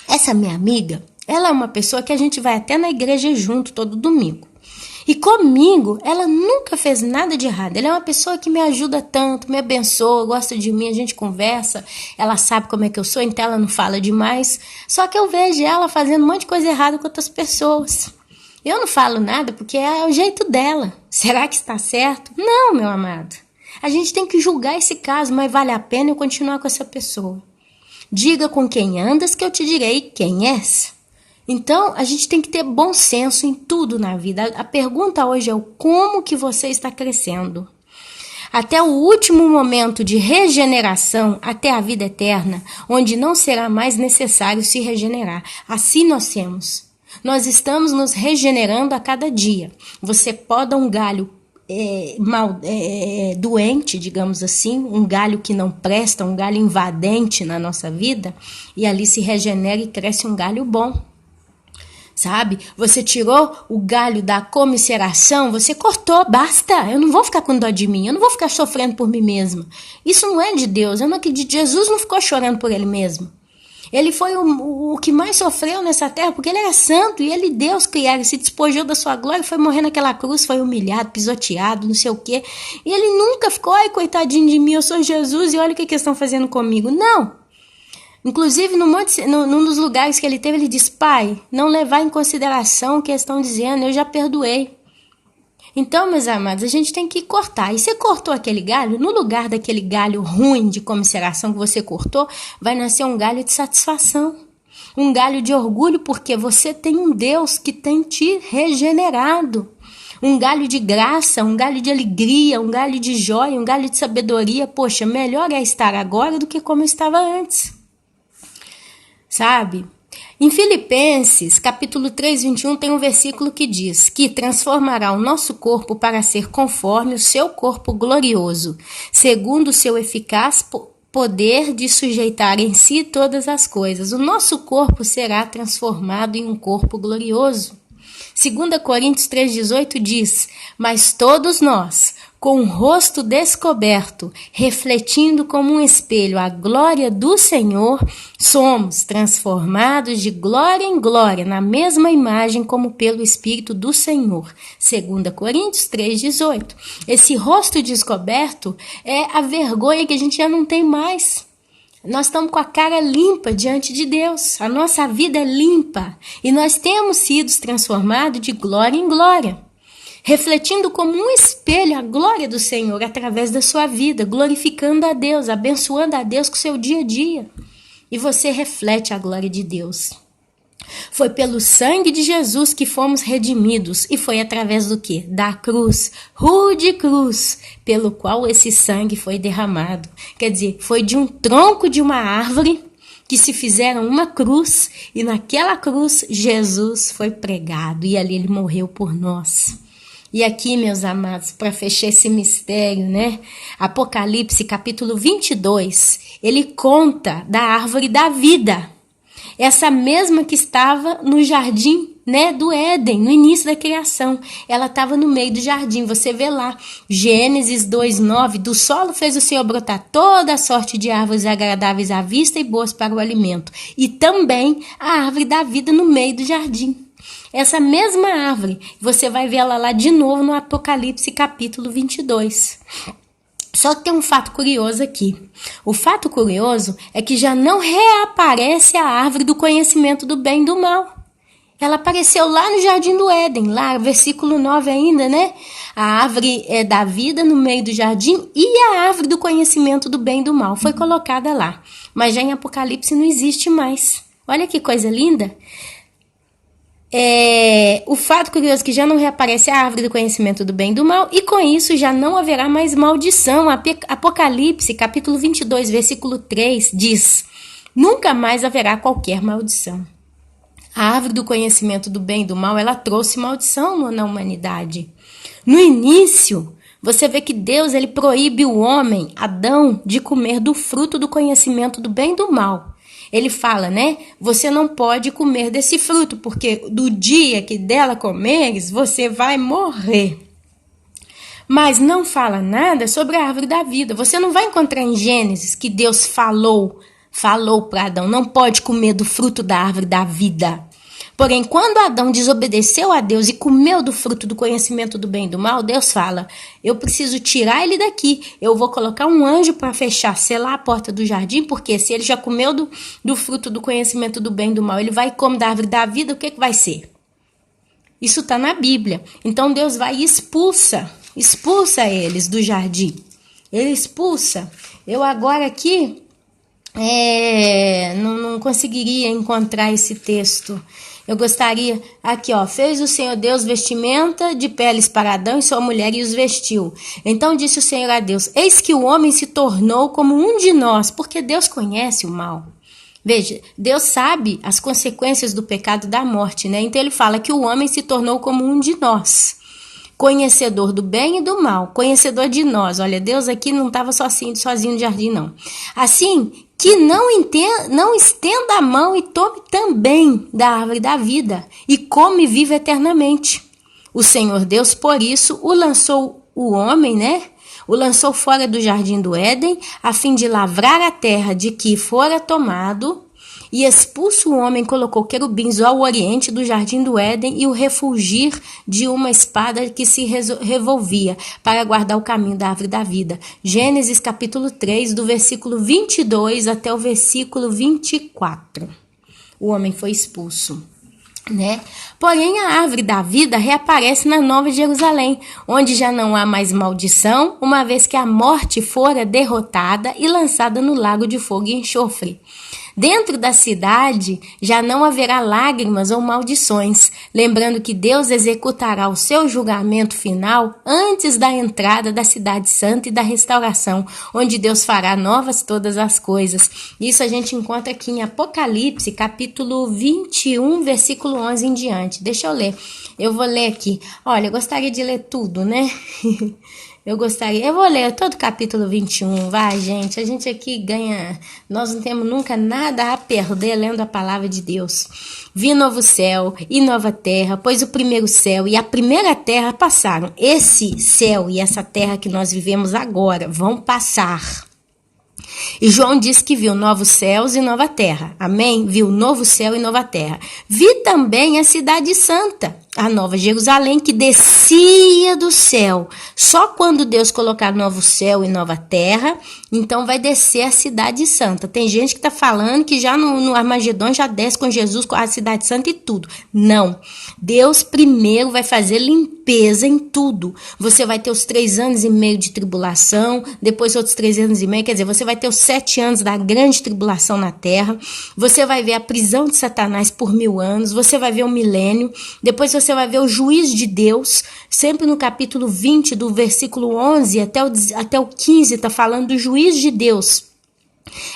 essa minha amiga, ela é uma pessoa que a gente vai até na igreja junto todo domingo. E comigo, ela nunca fez nada de errado. Ela é uma pessoa que me ajuda tanto, me abençoa, gosta de mim, a gente conversa. Ela sabe como é que eu sou, então ela não fala demais. Só que eu vejo ela fazendo um monte de coisa errada com outras pessoas. Eu não falo nada porque é o jeito dela. Será que está certo? Não, meu amado. A gente tem que julgar esse caso, mas vale a pena eu continuar com essa pessoa. Diga com quem andas que eu te direi quem és. Então, a gente tem que ter bom senso em tudo na vida. A pergunta hoje é o como que você está crescendo. Até o último momento de regeneração, até a vida eterna, onde não será mais necessário se regenerar. Assim nós temos. Nós estamos nos regenerando a cada dia. Você poda um galho doente, digamos assim, um galho que não presta, um galho invadente na nossa vida, e ali se regenera e cresce um galho bom. Sabe? Você tirou o galho da comiseração, você cortou, basta. Eu não vou ficar com dó de mim, eu não vou ficar sofrendo por mim mesma. Isso não é de Deus, eu não acredito. Jesus não ficou chorando por ele mesmo. Ele foi o que mais sofreu nessa terra, porque ele era santo e ele, Deus que era, se despojou da sua glória, foi morrer naquela cruz, foi humilhado, pisoteado, não sei o quê. E ele nunca ficou, ai, coitadinho de mim, eu sou Jesus e olha o que eles estão fazendo comigo. Não. Inclusive, num dos lugares que ele teve, ele diz, Pai, não levar em consideração o que eles estão dizendo, eu já perdoei. Então, meus amados, a gente tem que cortar. E você cortou aquele galho, no lugar daquele galho ruim de comiseração que você cortou, vai nascer um galho de satisfação. Um galho de orgulho, porque você tem um Deus que tem te regenerado. Um galho de graça, um galho de alegria, um galho de joia, um galho de sabedoria. Poxa, melhor é estar agora do que como eu estava antes. Sabe? Em Filipenses, capítulo 3, 21, tem um versículo que diz que transformará o nosso corpo para ser conforme o seu corpo glorioso, segundo o seu eficaz poder de sujeitar em si todas as coisas. O nosso corpo será transformado em um corpo glorioso. 2 Coríntios 3,18 diz, mas todos nós, com o rosto descoberto, refletindo como um espelho a glória do Senhor, somos transformados de glória em glória, na mesma imagem como pelo Espírito do Senhor. 2 Coríntios 3,18. Esse rosto descoberto é a vergonha que a gente já não tem mais. Nós estamos com a cara limpa diante de Deus, a nossa vida é limpa e nós temos sido transformados de glória em glória, refletindo como um espelho a glória do Senhor através da sua vida, glorificando a Deus, abençoando a Deus com o seu dia a dia. E você reflete a glória de Deus. Foi pelo sangue de Jesus que fomos redimidos e foi através do quê? Da cruz, rude cruz, pelo qual esse sangue foi derramado. Quer dizer, foi de um tronco de uma árvore que se fizeram uma cruz e naquela cruz Jesus foi pregado e ali ele morreu por nós. E aqui, meus amados, para fechar esse mistério, né? Apocalipse, capítulo 22, ele conta da árvore da vida. Essa mesma que estava no jardim, né, do Éden, no início da criação. Ela estava no meio do jardim. Você vê lá, Gênesis 2:9, do solo fez o Senhor brotar toda a sorte de árvores agradáveis à vista e boas para o alimento. E também a árvore da vida no meio do jardim. Essa mesma árvore, você vai ver ela lá de novo no Apocalipse capítulo 22. Só que tem um fato curioso aqui. O fato curioso é que já não reaparece a árvore do conhecimento do bem e do mal. Ela apareceu lá no Jardim do Éden, lá, versículo 9 ainda, né? A árvore da vida no meio do jardim e a árvore do conhecimento do bem e do mal foi colocada lá. Mas já em Apocalipse não existe mais. Olha que coisa linda. O fato curioso é que já não reaparece a árvore do conhecimento do bem e do mal, e com isso já não haverá mais maldição. Apocalipse, capítulo 22, versículo 3, diz, nunca mais haverá qualquer maldição. A árvore do conhecimento do bem e do mal, ela trouxe maldição na humanidade. No início, você vê que Deus ele proíbe o homem, Adão, de comer do fruto do conhecimento do bem e do mal. ele fala, né? Você não pode comer desse fruto, porque do dia que dela comeres, você vai morrer. Mas não fala nada sobre a árvore da vida. Você não vai encontrar em Gênesis que Deus falou para Adão, não pode comer do fruto da árvore da vida. Porém, quando Adão desobedeceu a Deus e comeu do fruto do conhecimento do bem e do mal, Deus fala, eu preciso tirar ele daqui, eu vou colocar um anjo para fechar, selar a porta do jardim, porque se ele já comeu do fruto do conhecimento do bem e do mal, ele vai comer da árvore da vida, o que vai ser? Isso está na Bíblia. Então Deus vai e expulsa eles do jardim. Ele expulsa. Eu agora aqui não conseguiria encontrar esse texto. Eu gostaria, aqui ó, fez o Senhor Deus vestimenta de peles para Adão e sua mulher e os vestiu. Então disse o Senhor a Deus, eis que o homem se tornou como um de nós, porque Deus conhece o mal. Veja, Deus sabe as consequências do pecado da morte, né? Então ele fala que o homem se tornou como um de nós, conhecedor do bem e do mal, conhecedor de nós. Olha, Deus aqui não estava sozinho no jardim, não. Assim, que não estenda a mão e tome também da árvore da vida, e come e vive eternamente. O Senhor Deus, por isso, o lançou o homem, né? O lançou fora do jardim do Éden, a fim de lavrar a terra de que fora tomado, e expulso o homem, colocou querubins ao oriente do jardim do Éden e o refulgir de uma espada que se revolvia para guardar o caminho da árvore da vida. Gênesis capítulo 3, do versículo 22 até o versículo 24. O homem foi expulso, né? Porém, a árvore da vida reaparece na Nova Jerusalém, onde já não há mais maldição, uma vez que a morte fora derrotada e lançada no lago de fogo e enxofre. Dentro da cidade já não haverá lágrimas ou maldições, lembrando que Deus executará o seu julgamento final antes da entrada da cidade santa e da restauração, onde Deus fará novas todas as coisas. Isso a gente encontra aqui em Apocalipse, capítulo 21, versículo 11 em diante. Deixa eu ler. Eu vou ler aqui. Olha, eu gostaria de ler tudo, né? Eu vou ler todo o capítulo 21, vai, gente, a gente aqui ganha, nós não temos nunca nada a perder lendo a palavra de Deus. Vi novo céu e nova terra, pois o primeiro céu e a primeira terra passaram. Esse céu e essa terra que nós vivemos agora vão passar. E João diz que viu novos céus e nova terra. Amém? Viu novo céu e nova terra. Vi também a cidade santa, a Nova Jerusalém, que descia do céu. Só quando Deus colocar novo céu e nova terra, então vai descer a cidade santa. Tem gente que está falando que já no Armagedon já desce com Jesus, com a cidade santa e tudo. Não. Deus primeiro vai fazer limpeza em tudo. Você vai ter os 3 anos e meio de tribulação, depois outros 3 anos e meio, quer dizer, você vai ter os 7 anos da grande tribulação na terra, você vai ver a prisão de Satanás por 1000 anos, você vai ver o milênio, depois você vai ver o juízo de Deus, sempre no capítulo 20, do versículo 11 até o 15, está falando do juízo de Deus.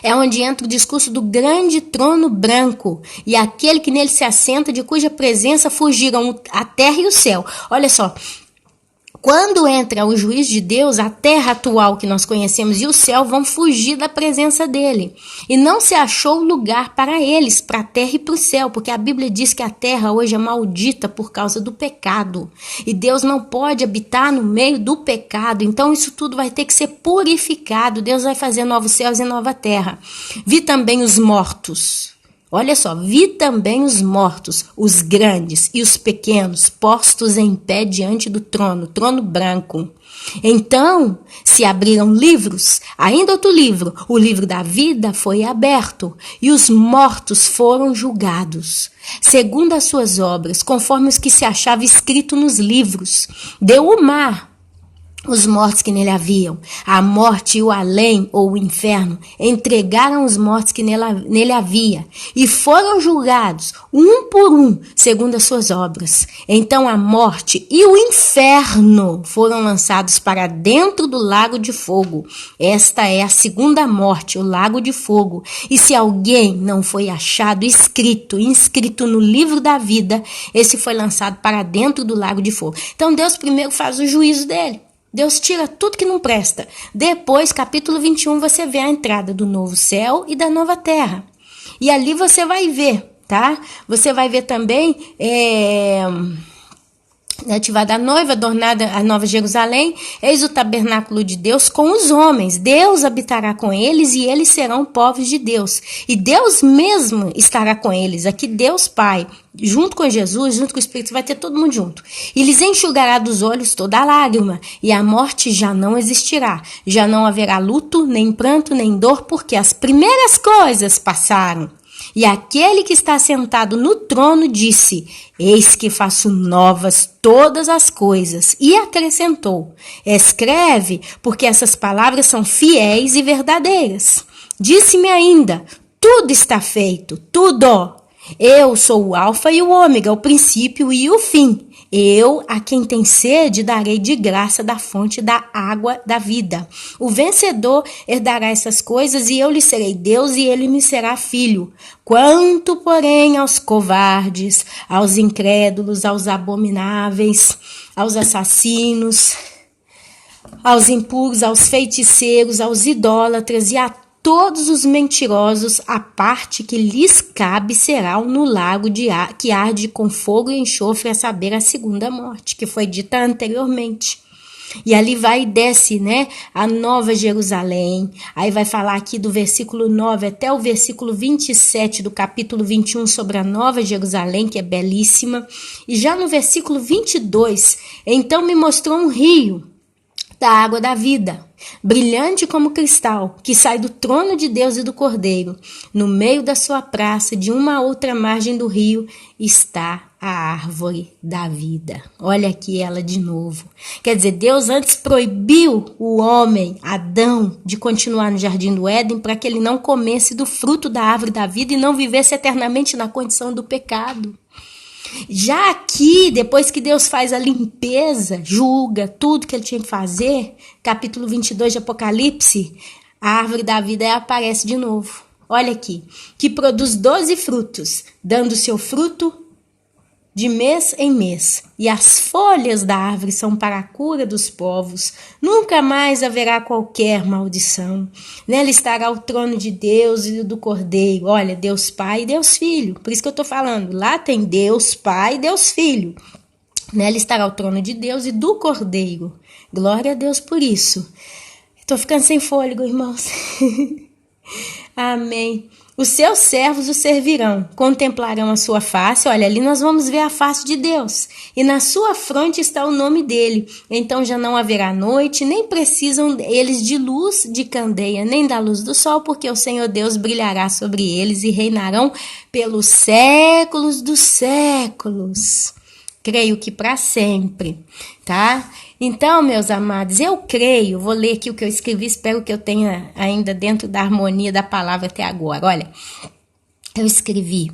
É onde entra o discurso do grande trono branco e aquele que nele se assenta, de cuja presença fugiram a terra e o céu. Olha só, quando entra o juízo de Deus, a terra atual que nós conhecemos e o céu vão fugir da presença dele. E não se achou lugar para eles, para a terra e para o céu, porque a Bíblia diz que a terra hoje é maldita por causa do pecado. E Deus não pode habitar no meio do pecado, então isso tudo vai ter que ser purificado. Deus vai fazer novos céus e nova terra. Vi também os mortos. Olha só, vi também os mortos, os grandes e os pequenos, postos em pé diante do trono branco. Então se abriram livros, ainda outro livro, o livro da vida foi aberto, e os mortos foram julgados, segundo as suas obras, conforme os que se achava escrito nos livros. Deu o mar os mortos que nele haviam. A morte e o além, ou o inferno, entregaram os mortos que nele havia, e foram julgados, um por um, segundo as suas obras. Então a morte e o inferno foram lançados para dentro do lago de fogo. Esta é a segunda morte, o lago de fogo. E se alguém não foi achado inscrito no livro da vida, esse foi lançado para dentro do lago de fogo. Então Deus primeiro faz o juízo dele. Deus tira tudo que não presta. Depois, capítulo 21, você vê a entrada do novo céu e da nova terra. E ali você vai ver, tá? Você vai ver também nativada a noiva, adornada a Nova Jerusalém, eis o tabernáculo de Deus com os homens. Deus habitará com eles e eles serão povos de Deus. E Deus mesmo estará com eles. Aqui Deus Pai, junto com Jesus, junto com o Espírito, vai ter todo mundo junto. E lhes enxugará dos olhos toda a lágrima, e a morte já não existirá. Já não haverá luto, nem pranto, nem dor, porque as primeiras coisas passaram. E aquele que está sentado no trono disse: eis que faço novas todas as coisas. E acrescentou: escreve, porque essas palavras são fiéis e verdadeiras. Disse-me ainda: tudo está feito, tudo. Eu sou o alfa e o ômega, o princípio e o fim. Eu, a quem tem sede, darei de graça da fonte da água da vida. O vencedor herdará essas coisas, e eu lhe serei Deus, e ele me será filho. Quanto, porém, aos covardes, aos incrédulos, aos abomináveis, aos assassinos, aos impuros, aos feiticeiros, aos idólatras e a todos os mentirosos, a parte que lhes cabe será no lago que arde com fogo e enxofre, a saber, a segunda morte, que foi dita anteriormente. E ali vai e desce, né, a Nova Jerusalém. Aí vai falar aqui do versículo 9 até o versículo 27 do capítulo 21 sobre a Nova Jerusalém, que é belíssima. E já no versículo 22, então me mostrou um rio da água da vida, brilhante como cristal, que sai do trono de Deus e do Cordeiro. No meio da sua praça, de uma a outra margem do rio, está a árvore da vida. Olha aqui ela de novo. Quer dizer, Deus antes proibiu o homem, Adão, de continuar no jardim do Éden para que ele não comesse do fruto da árvore da vida e não vivesse eternamente na condição do pecado. Já aqui, depois que Deus faz a limpeza, julga tudo que ele tinha que fazer, capítulo 22 de Apocalipse, a árvore da vida aparece de novo. Olha aqui, que produz 12 frutos, dando seu fruto de mês em mês, e as folhas da árvore são para a cura dos povos. Nunca mais haverá qualquer maldição. Nela estará o trono de Deus e do Cordeiro. Olha, Deus Pai e Deus Filho. Por isso que eu estou falando. Lá tem Deus Pai e Deus Filho. Nela estará o trono de Deus e do Cordeiro. Glória a Deus por isso. Estou ficando sem fôlego, irmãos. Amém. Os seus servos o servirão, contemplarão a sua face. Olha, ali nós vamos ver a face de Deus. E na sua fronte está o nome dele. Então já não haverá noite, nem precisam eles de luz de candeia, nem da luz do sol, porque o Senhor Deus brilhará sobre eles e reinarão pelos séculos dos séculos. Creio que para sempre, tá? Então, meus amados, eu creio, vou ler aqui o que eu escrevi, espero que eu tenha ainda dentro da harmonia da palavra até agora. Olha, eu escrevi: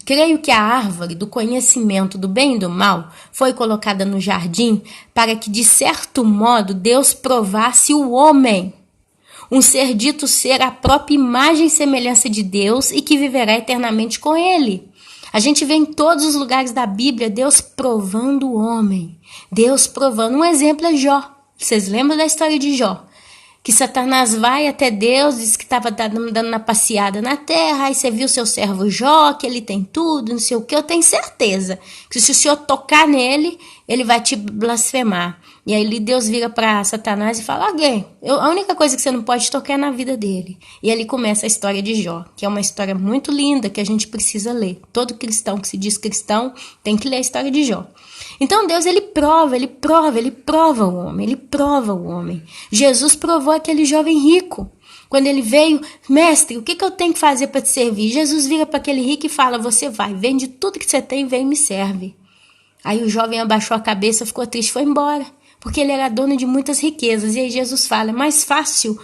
creio que a árvore do conhecimento do bem e do mal foi colocada no jardim para que, de certo modo, Deus provasse o homem, um ser dito ser a própria imagem e semelhança de Deus e que viverá eternamente com ele. A gente vê em todos os lugares da Bíblia Deus provando o homem. Deus provando. Um exemplo é Jó. Vocês lembram da história de Jó? Que Satanás vai até Deus, diz que estava dando uma passeada na terra, aí você viu seu servo Jó, que ele tem tudo, não sei o que. Eu tenho certeza que se o Senhor tocar nele, ele vai te blasfemar. E aí Deus vira para Satanás e fala: a única coisa que você não pode tocar é na vida dele. E ali começa a história de Jó, que é uma história muito linda que a gente precisa ler. Todo cristão que se diz cristão tem que ler a história de Jó. Então Deus, ele prova o homem. Jesus provou aquele jovem rico. Quando ele veio: mestre, o que eu tenho que fazer para te servir? Jesus vira para aquele rico e fala: você vai, vende tudo que você tem, vem e me serve. Aí o jovem abaixou a cabeça, ficou triste, foi embora, porque ele era dono de muitas riquezas. E aí Jesus fala: é mais fácil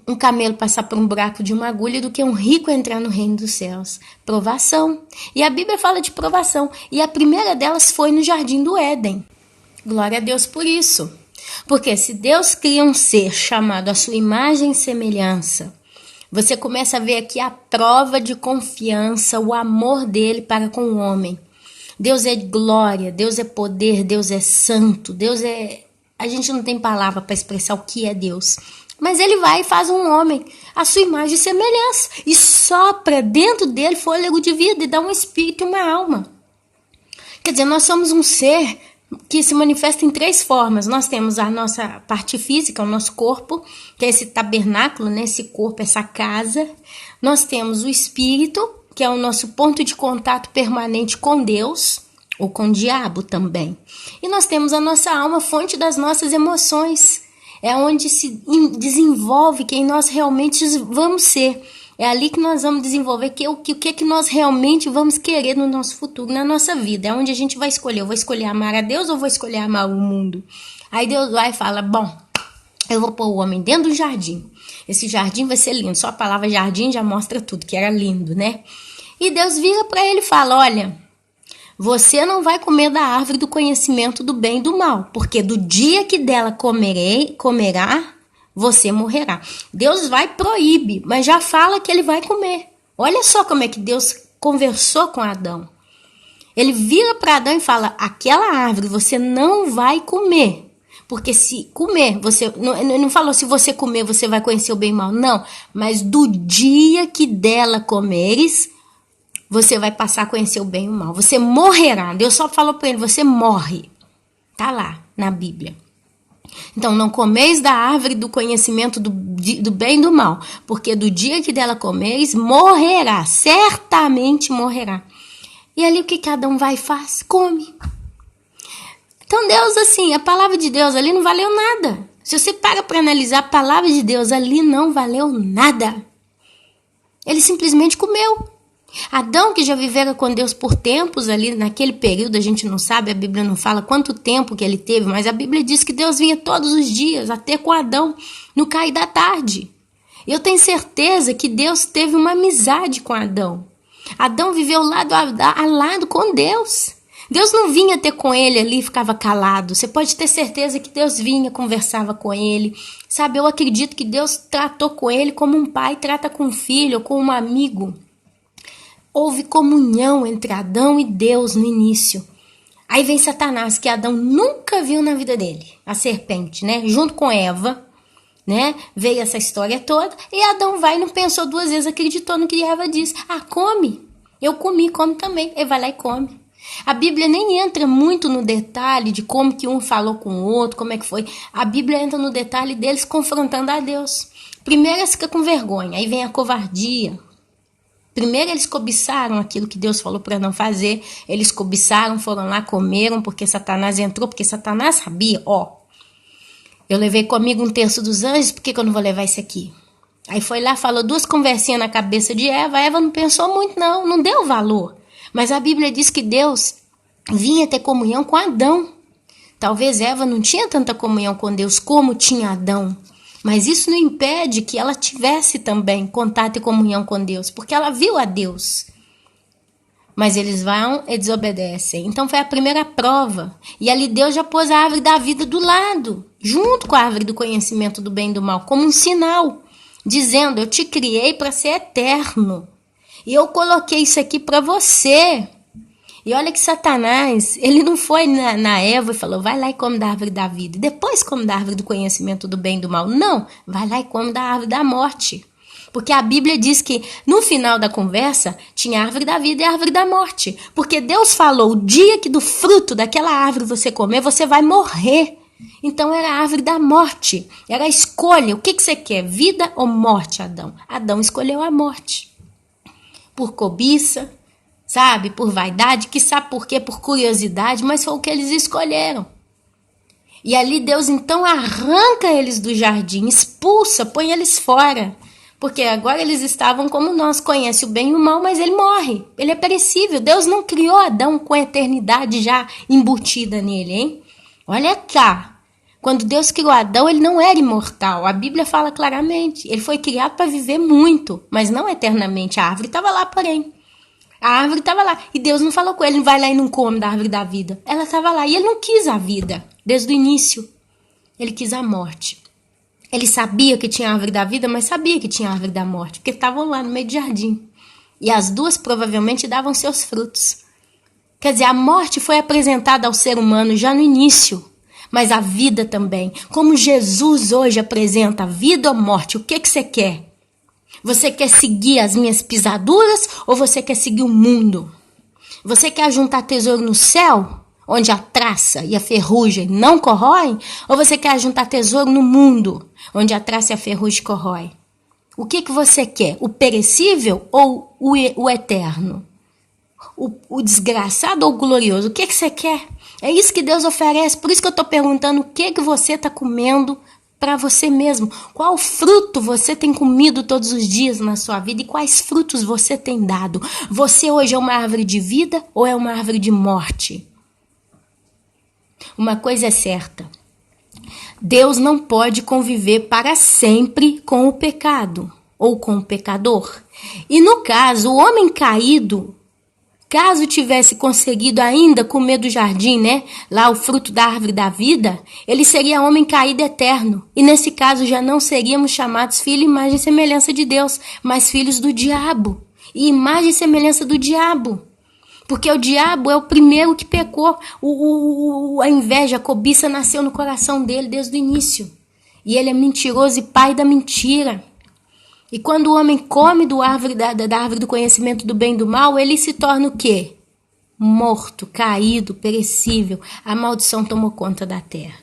um camelo passar por um buraco de uma agulha do que um rico entrar no reino dos céus. Provação. E a Bíblia fala de provação. E a primeira delas foi no jardim do Éden. Glória a Deus por isso. Porque se Deus cria um ser chamado à sua imagem e semelhança, você começa a ver aqui a prova de confiança, o amor dele para com o homem. Deus é glória, Deus é poder, Deus é santo, Deus é... A gente não tem palavra para expressar o que é Deus. Mas ele vai e faz um homem à sua imagem e semelhança. E sopra dentro dele fôlego de vida e dá um espírito e uma alma. Quer dizer, nós somos um ser que se manifesta em 3 formas. Nós temos a nossa parte física, o nosso corpo, que é esse tabernáculo, né? Esse corpo, essa casa. Nós temos o espírito, que é o nosso ponto de contato permanente com Deus, ou com o diabo também. E nós temos a nossa alma, fonte das nossas emoções. É onde se desenvolve quem nós realmente vamos ser. É ali que nós vamos desenvolver o que nós realmente vamos querer no nosso futuro, na nossa vida. É onde a gente vai escolher. Eu vou escolher amar a Deus ou vou escolher amar o mundo? Aí Deus vai e fala, bom, eu vou pôr o homem dentro do jardim. Esse jardim vai ser lindo. Só a palavra jardim já mostra tudo, que era lindo, né? E Deus vira para ele e fala, olha, você não vai comer da árvore do conhecimento do bem e do mal, porque do dia que dela comerá, você morrerá. Deus vai e proíbe, mas já fala que ele vai comer. Olha só como é que Deus conversou com Adão. Ele vira para Adão e fala, aquela árvore você não vai comer. Porque se comer, você não falou se você comer você vai conhecer o bem e o mal. Não, mas do dia que dela comeres, você vai passar a conhecer o bem e o mal. Você morrerá. Deus só falou para ele, você morre. Tá lá na Bíblia. Então, não comeis da árvore do conhecimento do bem e do mal, porque do dia que dela comeis, morrerá, certamente morrerá. E ali o que cada um vai e faz? Come. Então Deus, assim, a palavra de Deus ali não valeu nada. Se você para analisar, a palavra de Deus ali não valeu nada. Ele simplesmente comeu. Adão, que já vivera com Deus por tempos ali, naquele período, a gente não sabe, a Bíblia não fala quanto tempo que ele teve, mas a Bíblia diz que Deus vinha todos os dias, até com Adão, no cair da tarde. Eu tenho certeza que Deus teve uma amizade com Adão. Adão viveu lado a lado com Deus. Deus não vinha ter com ele ali e ficava calado. Você pode ter certeza que Deus vinha, conversava com ele. Sabe, eu acredito que Deus tratou com ele como um pai trata com um filho ou com um amigo. Houve comunhão entre Adão e Deus no início. Aí vem Satanás, que Adão nunca viu na vida dele. A serpente, né? Junto com Eva, né? Veio essa história toda. E Adão vai e não pensou 2 vezes, acreditou no que Eva disse. Ah, come. Eu comi, come também. Ele vai lá e come. A Bíblia nem entra muito no detalhe de como que um falou com o outro, como é que foi. A Bíblia entra no detalhe deles confrontando a Deus. Primeiro eles ficam com vergonha, aí vem a covardia. Primeiro eles cobiçaram aquilo que Deus falou para não fazer. Eles cobiçaram, foram lá, comeram, porque Satanás entrou, porque Satanás sabia, eu levei comigo 1/3 dos anjos, por que eu não vou levar esse aqui? Aí foi lá, falou 2 conversinhas na cabeça de Eva. A Eva não pensou muito não deu valor. Mas a Bíblia diz que Deus vinha ter comunhão com Adão. Talvez Eva não tinha tanta comunhão com Deus como tinha Adão. Mas isso não impede que ela tivesse também contato e comunhão com Deus, porque ela viu a Deus. Mas eles vão e desobedecem. Então foi a primeira prova. E ali Deus já pôs a árvore da vida do lado, junto com a árvore do conhecimento do bem e do mal, como um sinal, dizendo, eu te criei para ser eterno. E eu coloquei isso aqui para você. E olha que Satanás, ele não foi na Eva e falou, vai lá e come da árvore da vida. E depois come da árvore do conhecimento do bem e do mal. Não, vai lá e come da árvore da morte. Porque a Bíblia diz que no final da conversa tinha a árvore da vida e a árvore da morte. Porque Deus falou, o dia que do fruto daquela árvore você comer, você vai morrer. Então era a árvore da morte. Era a escolha. O que você quer? Vida ou morte, Adão? Adão escolheu a morte. Por cobiça, sabe, por vaidade, que sabe por quê, por curiosidade, mas foi o que eles escolheram. E ali Deus então arranca eles do jardim, expulsa, põe eles fora. Porque agora eles estavam como nós, conhece o bem e o mal, mas ele morre, ele é perecível. Deus não criou Adão com a eternidade já embutida nele, hein? Olha cá, quando Deus criou Adão, ele não era imortal. A Bíblia fala claramente, ele foi criado para viver muito, mas não eternamente. A árvore estava lá, porém. A árvore estava lá. E Deus não falou com ele, não vai lá e não come da árvore da vida. Ela estava lá. E ele não quis a vida, desde o início. Ele quis a morte. Ele sabia que tinha a árvore da vida, mas sabia que tinha a árvore da morte, porque estavam lá no meio do jardim. E as duas provavelmente davam seus frutos. Quer dizer, a morte foi apresentada ao ser humano já no início. mas a vida também. Como Jesus hoje apresenta vida ou morte, o que você quer? Você quer seguir as minhas pisaduras ou você quer seguir o mundo? Você quer juntar tesouro no céu, onde a traça e a ferrugem não corroem? Ou você quer juntar tesouro no mundo, onde a traça e a ferrugem corroem? O que você quer? O perecível ou o eterno? O desgraçado ou o glorioso? O que você quer? É isso que Deus oferece. Por isso que eu estou perguntando o que você está comendo para você mesmo. Qual fruto você tem comido todos os dias na sua vida e quais frutos você tem dado? Você hoje é uma árvore de vida ou é uma árvore de morte? Uma coisa é certa. Deus não pode conviver para sempre com o pecado ou com o pecador. E no caso, o homem caído, caso tivesse conseguido ainda comer do jardim, né? Lá o fruto da árvore da vida, ele seria homem caído eterno. E nesse caso já não seríamos chamados filhos, imagem e semelhança de Deus, mas filhos do diabo. E imagem e semelhança do diabo. Porque o diabo é o primeiro que pecou. A inveja, a cobiça nasceu no coração dele desde o início. E ele é mentiroso e pai da mentira. E quando o homem come da árvore do conhecimento do bem e do mal, ele se torna o quê? Morto, caído, perecível. A maldição tomou conta da terra.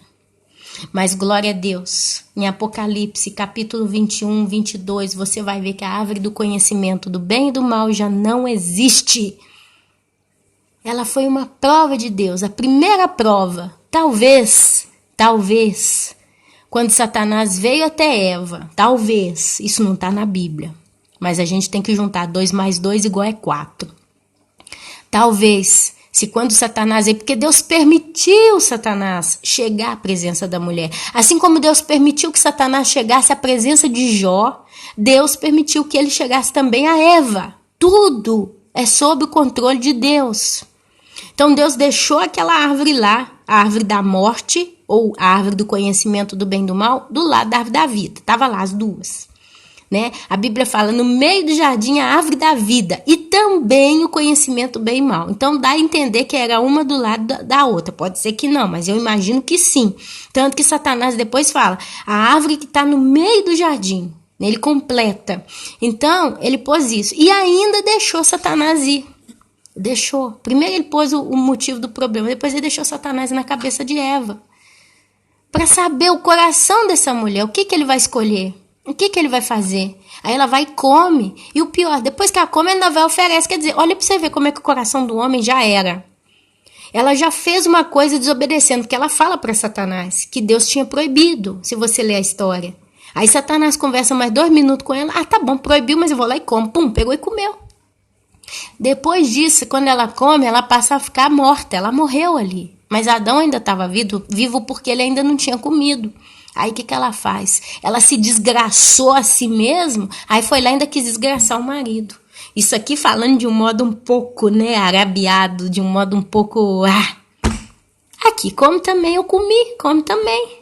Mas glória a Deus, em Apocalipse, capítulo 21, 22, você vai ver que a árvore do conhecimento do bem e do mal já não existe. Ela foi uma prova de Deus, a primeira prova. Talvez, quando Satanás veio até Eva, talvez, isso não está na Bíblia, mas a gente tem que juntar 2 mais 2 igual a 4. Talvez, se quando Satanás veio, porque Deus permitiu Satanás chegar à presença da mulher. Assim como Deus permitiu que Satanás chegasse à presença de Jó, Deus permitiu que ele chegasse também a Eva. Tudo é sob o controle de Deus. Então Deus deixou aquela árvore lá, a árvore da morte, ou a árvore do conhecimento do bem e do mal, do lado da árvore da vida. Estava lá as duas. Né? A Bíblia fala, no meio do jardim, a árvore da vida e também o conhecimento do bem e mal. Então dá a entender que era uma do lado da outra. Pode ser que não, mas eu imagino que sim. Tanto que Satanás depois fala, a árvore que está no meio do jardim. Ele completa. Então, ele pôs isso. E ainda deixou Satanás ir. Deixou. Primeiro ele pôs o motivo do problema, depois ele deixou Satanás na cabeça de Eva. Para saber o coração dessa mulher, o que ele vai escolher, o que ele vai fazer. Aí ela vai e come. E o pior, depois que ela come, ela vai oferece. Quer dizer, olha para você ver como é que o coração do homem já era. Ela já fez uma coisa desobedecendo, porque ela fala para Satanás que Deus tinha proibido, se você ler a história. Aí Satanás conversa mais 2 minutos com ela. Ah, tá bom, proibiu, mas eu vou lá e como. Pum, pegou e comeu. Depois disso, quando ela come, ela passa a ficar morta. Ela morreu ali. Mas Adão ainda estava vivo porque ele ainda não tinha comido. Aí o que ela faz? Ela se desgraçou a si mesma. Aí foi lá e ainda quis desgraçar o marido. Isso aqui falando de um modo um pouco, né, arabiado, de um modo um pouco... Aqui, come também, eu comi, come também.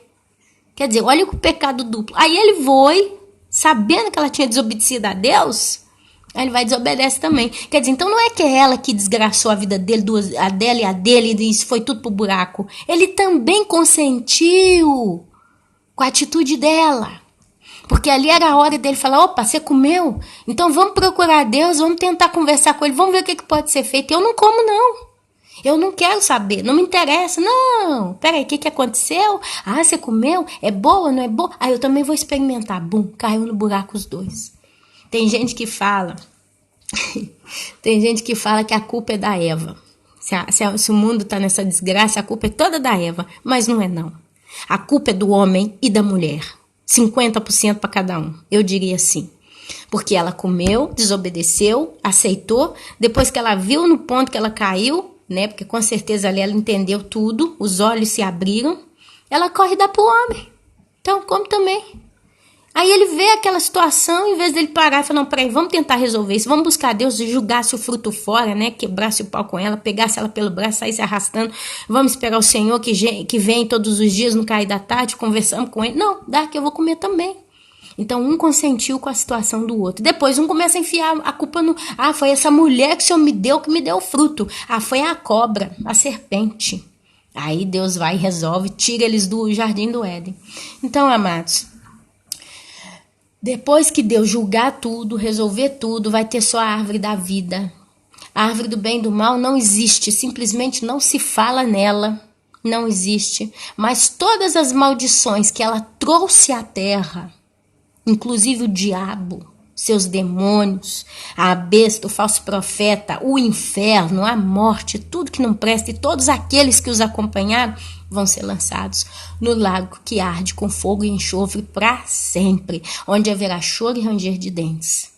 Quer dizer, olha o pecado duplo. Aí ele foi, sabendo que ela tinha desobedecido a Deus... Aí ele vai e desobedece também. Quer dizer, então não é que é ela que desgraçou a vida dele, a dela e a dele, e isso foi tudo pro buraco. Ele também consentiu com a atitude dela. Porque ali era a hora dele falar, opa, você comeu? Então vamos procurar Deus, vamos tentar conversar com ele, vamos ver o que pode ser feito. Eu não como, não. Eu não quero saber, não me interessa. Não, peraí, o que aconteceu? Ah, você comeu? É boa, não é boa? Ah, eu também vou experimentar. Bum, caiu no buraco os dois. Tem gente que fala que a culpa é da Eva. Se o mundo está nessa desgraça, a culpa é toda da Eva. Mas não é não. A culpa é do homem e da mulher. 50% para cada um. Eu diria assim. Porque ela comeu, desobedeceu, aceitou. Depois que ela viu no ponto que ela caiu, né? Porque com certeza ali ela entendeu tudo. Os olhos se abriram. Ela corre e dá pro homem. Então come também. Aí ele vê aquela situação, em vez dele parar e falar, não, peraí, vamos tentar resolver isso, vamos buscar Deus e julgasse o fruto fora, né, quebrasse o pau com ela, pegasse ela pelo braço, saísse arrastando, vamos esperar o Senhor que vem todos os dias no cair da tarde, conversamos com ele, não, dá que eu vou comer também. Então um consentiu com a situação do outro, depois um começa a enfiar a culpa no, foi essa mulher que o Senhor me deu, que me deu o fruto, foi a cobra, a serpente. Aí Deus vai e resolve, tira eles do jardim do Éden. Então, amados, depois que Deus julgar tudo, resolver tudo, vai ter só a árvore da vida. A árvore do bem e do mal não existe, simplesmente não se fala nela, não existe. Mas todas as maldições que ela trouxe à terra, inclusive o diabo, seus demônios, a besta, o falso profeta, o inferno, a morte, tudo que não presta, e todos aqueles que os acompanharam vão ser lançados no lago que arde com fogo e enxofre para sempre, onde haverá choro e ranger de dentes.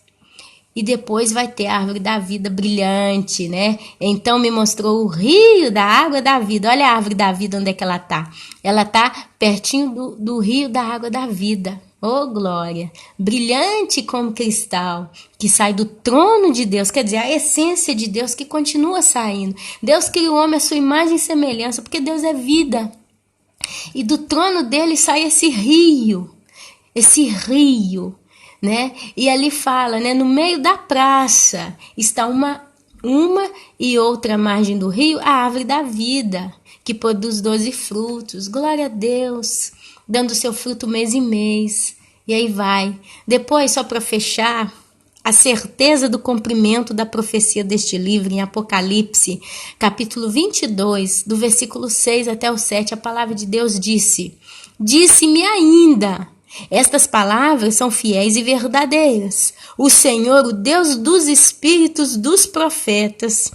E depois vai ter a árvore da vida brilhante, né? Então me mostrou o rio da água da vida. Olha a árvore da vida, onde é que ela tá? Ela tá pertinho do rio da água da vida. Oh, glória! Brilhante como cristal, que sai do trono de Deus, quer dizer, a essência de Deus que continua saindo. Deus criou o homem à sua imagem e semelhança, porque Deus é vida. E do trono dele sai esse rio, né? E ali fala, né? No meio da praça está uma e outra margem do rio, a árvore da vida, que produz 12 frutos. Glória a Deus! Dando seu fruto mês em mês. E aí vai. Depois, só para fechar, a certeza do cumprimento da profecia deste livro em Apocalipse, capítulo 22, do versículo 6 até o 7, a palavra de Deus disse-me ainda, estas palavras são fiéis e verdadeiras. O Senhor, o Deus dos espíritos dos profetas,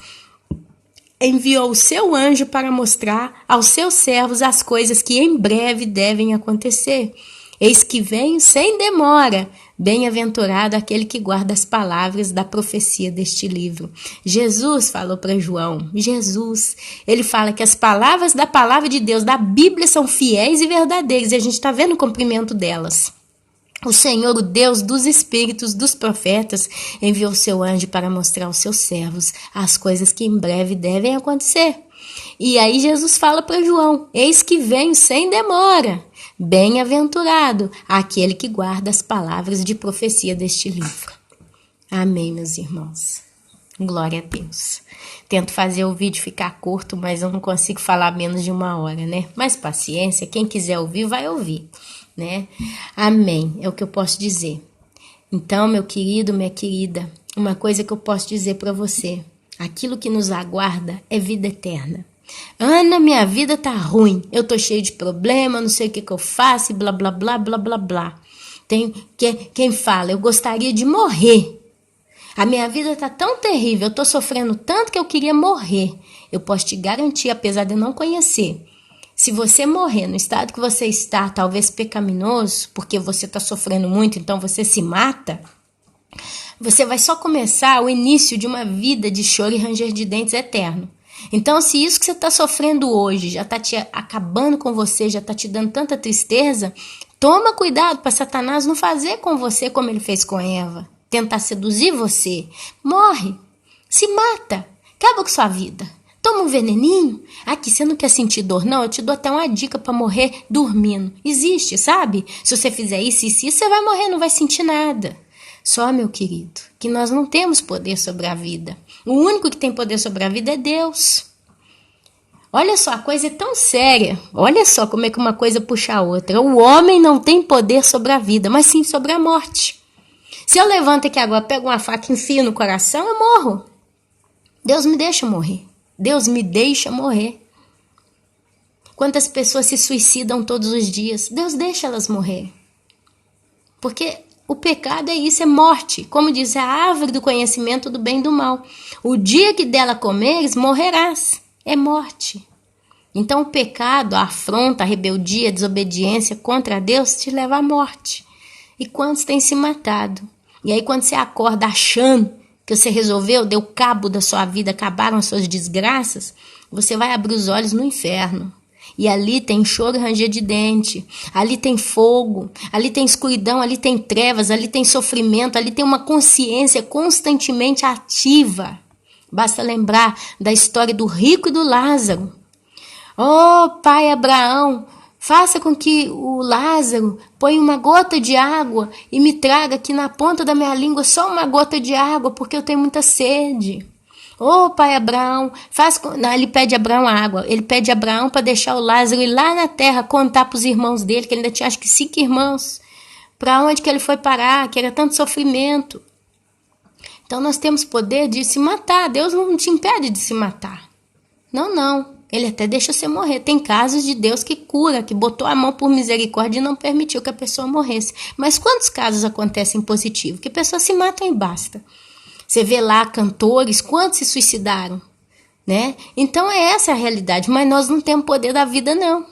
enviou o seu anjo para mostrar aos seus servos as coisas que em breve devem acontecer. Eis que venho sem demora. Bem-aventurado aquele que guarda as palavras da profecia deste livro. Jesus falou para João. Ele fala que as palavras da palavra de Deus, da Bíblia, são fiéis e verdadeiras. E a gente está vendo o cumprimento delas. O Senhor, o Deus dos espíritos dos profetas, enviou seu anjo para mostrar aos seus servos as coisas que em breve devem acontecer. E aí Jesus fala para João, eis que venho sem demora. Bem-aventurado aquele que guarda as palavras de profecia deste livro. Amém, meus irmãos. Glória a Deus. Tento fazer o vídeo ficar curto, mas eu não consigo falar menos de 1 hora, né? Mas paciência, quem quiser ouvir, vai ouvir, né? Amém, é o que eu posso dizer. Então, meu querido, minha querida, uma coisa que eu posso dizer para você, aquilo que nos aguarda é vida eterna. Ana, minha vida tá ruim, eu tô cheio de problema, não sei o que eu faço, e blá, blá, blá, blá, blá, blá. Tem quem fala, eu gostaria de morrer. A minha vida tá tão terrível, eu tô sofrendo tanto que eu queria morrer. Eu posso te garantir, apesar de eu não conhecer, se você morrer no estado que você está, talvez pecaminoso, porque você está sofrendo muito, então você se mata, você vai só começar o início de uma vida de choro e ranger de dentes eterno. Então, se isso que você está sofrendo hoje já está te acabando com você, já está te dando tanta tristeza, toma cuidado para Satanás não fazer com você como ele fez com Eva, tentar seduzir você. Morre, se mata, acaba com sua vida. Toma um veneninho. Aqui, você não quer sentir dor, não? Eu te dou até uma dica para morrer dormindo. Existe, sabe? Se você fizer isso, você vai morrer, não vai sentir nada. Só, meu querido, que nós não temos poder sobre a vida. O único que tem poder sobre a vida é Deus. Olha só, a coisa é tão séria. Olha só como é que uma coisa puxa a outra. O homem não tem poder sobre a vida, mas sim sobre a morte. Se eu levanto aqui agora, pego uma faca e enfio no coração, eu morro. Deus me deixa morrer. Deus me deixa morrer. Quantas pessoas se suicidam todos os dias? Deus deixa elas morrer. Porque o pecado é isso, é morte. Como diz a árvore do conhecimento do bem e do mal. O dia que dela comeres, morrerás. É morte. Então o pecado, a afronta, a rebeldia, a desobediência contra Deus te leva à morte. E quantos têm se matado? E aí quando você acorda achando que você resolveu, deu cabo da sua vida, acabaram as suas desgraças, você vai abrir os olhos no inferno. E ali tem choro e ranger de dente, ali tem fogo, ali tem escuridão, ali tem trevas, ali tem sofrimento, ali tem uma consciência constantemente ativa. Basta lembrar da história do rico e do Lázaro. Oh, pai Abraão, faça com que o Lázaro ponha uma gota de água e me traga aqui na ponta da minha língua só uma gota de água, porque eu tenho muita sede. Ô pai Abraão, Não, ele pede a Abraão água. Ele pede a Abraão para deixar o Lázaro ir lá na terra contar para os irmãos dele, que ele ainda tinha acho que 5 irmãos. Para onde que ele foi parar, que era tanto sofrimento. Então nós temos poder de se matar. Deus não te impede de se matar. Não. Ele até deixa você morrer. Tem casos de Deus que cura, que botou a mão por misericórdia e não permitiu que a pessoa morresse. Mas quantos casos acontecem positivo? Que pessoas se matam e basta. Você vê lá cantores, quantos se suicidaram, né? Então essa a realidade, mas nós não temos poder da vida, não.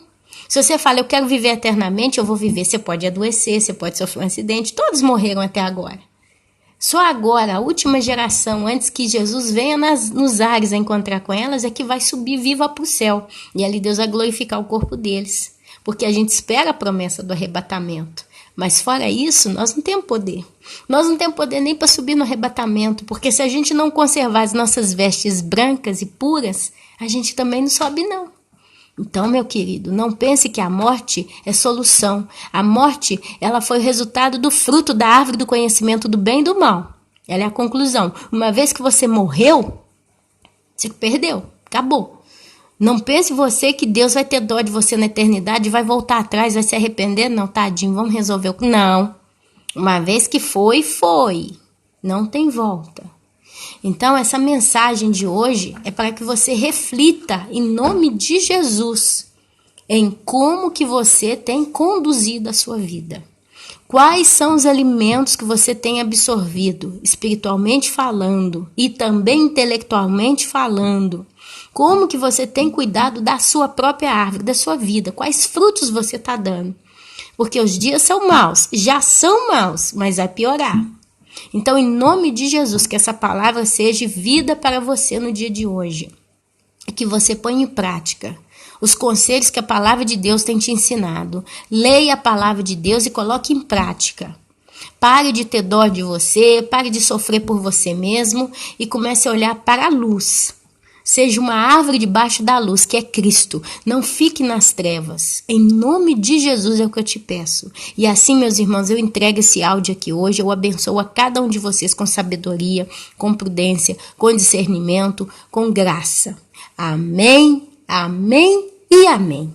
Se você fala, eu quero viver eternamente, eu vou viver. Você pode adoecer, você pode sofrer um acidente, todos morreram até agora. Só agora, a última geração, antes que Jesus venha nos ares a encontrar com elas, é que vai subir viva para o céu. E ali Deus vai glorificar o corpo deles. Porque a gente espera a promessa do arrebatamento. Mas fora isso, nós não temos poder. Nós não temos poder nem para subir no arrebatamento. Porque se a gente não conservar as nossas vestes brancas e puras, a gente também não sobe não. Então, meu querido, não pense que a morte é solução. A morte, ela foi o resultado do fruto da árvore do conhecimento do bem e do mal. Ela é a conclusão. Uma vez que você morreu, você perdeu, acabou. Não pense você que Deus vai ter dó de você na eternidade, vai voltar atrás, vai se arrepender. Não, tadinho, vamos resolver o... Não. Uma vez que foi, foi. Não tem volta. Então, essa mensagem de hoje é para que você reflita, em nome de Jesus, em como que você tem conduzido a sua vida. Quais são os alimentos que você tem absorvido, espiritualmente falando e também intelectualmente falando. Como que você tem cuidado da sua própria árvore, da sua vida. Quais frutos você está dando. Porque os dias são maus, já são maus, mas vai piorar. Então, em nome de Jesus, que essa palavra seja vida para você no dia de hoje. E que você ponha em prática os conselhos que a palavra de Deus tem te ensinado. Leia a palavra de Deus e coloque em prática. Pare de ter dó de você, pare de sofrer por você mesmo e comece a olhar para a luz. Seja uma árvore debaixo da luz, que é Cristo. Não fique nas trevas. Em nome de Jesus é o que eu te peço. E assim, meus irmãos, eu entrego esse áudio aqui hoje. Eu abençoo a cada um de vocês com sabedoria, com prudência, com discernimento, com graça. Amém, amém e amém.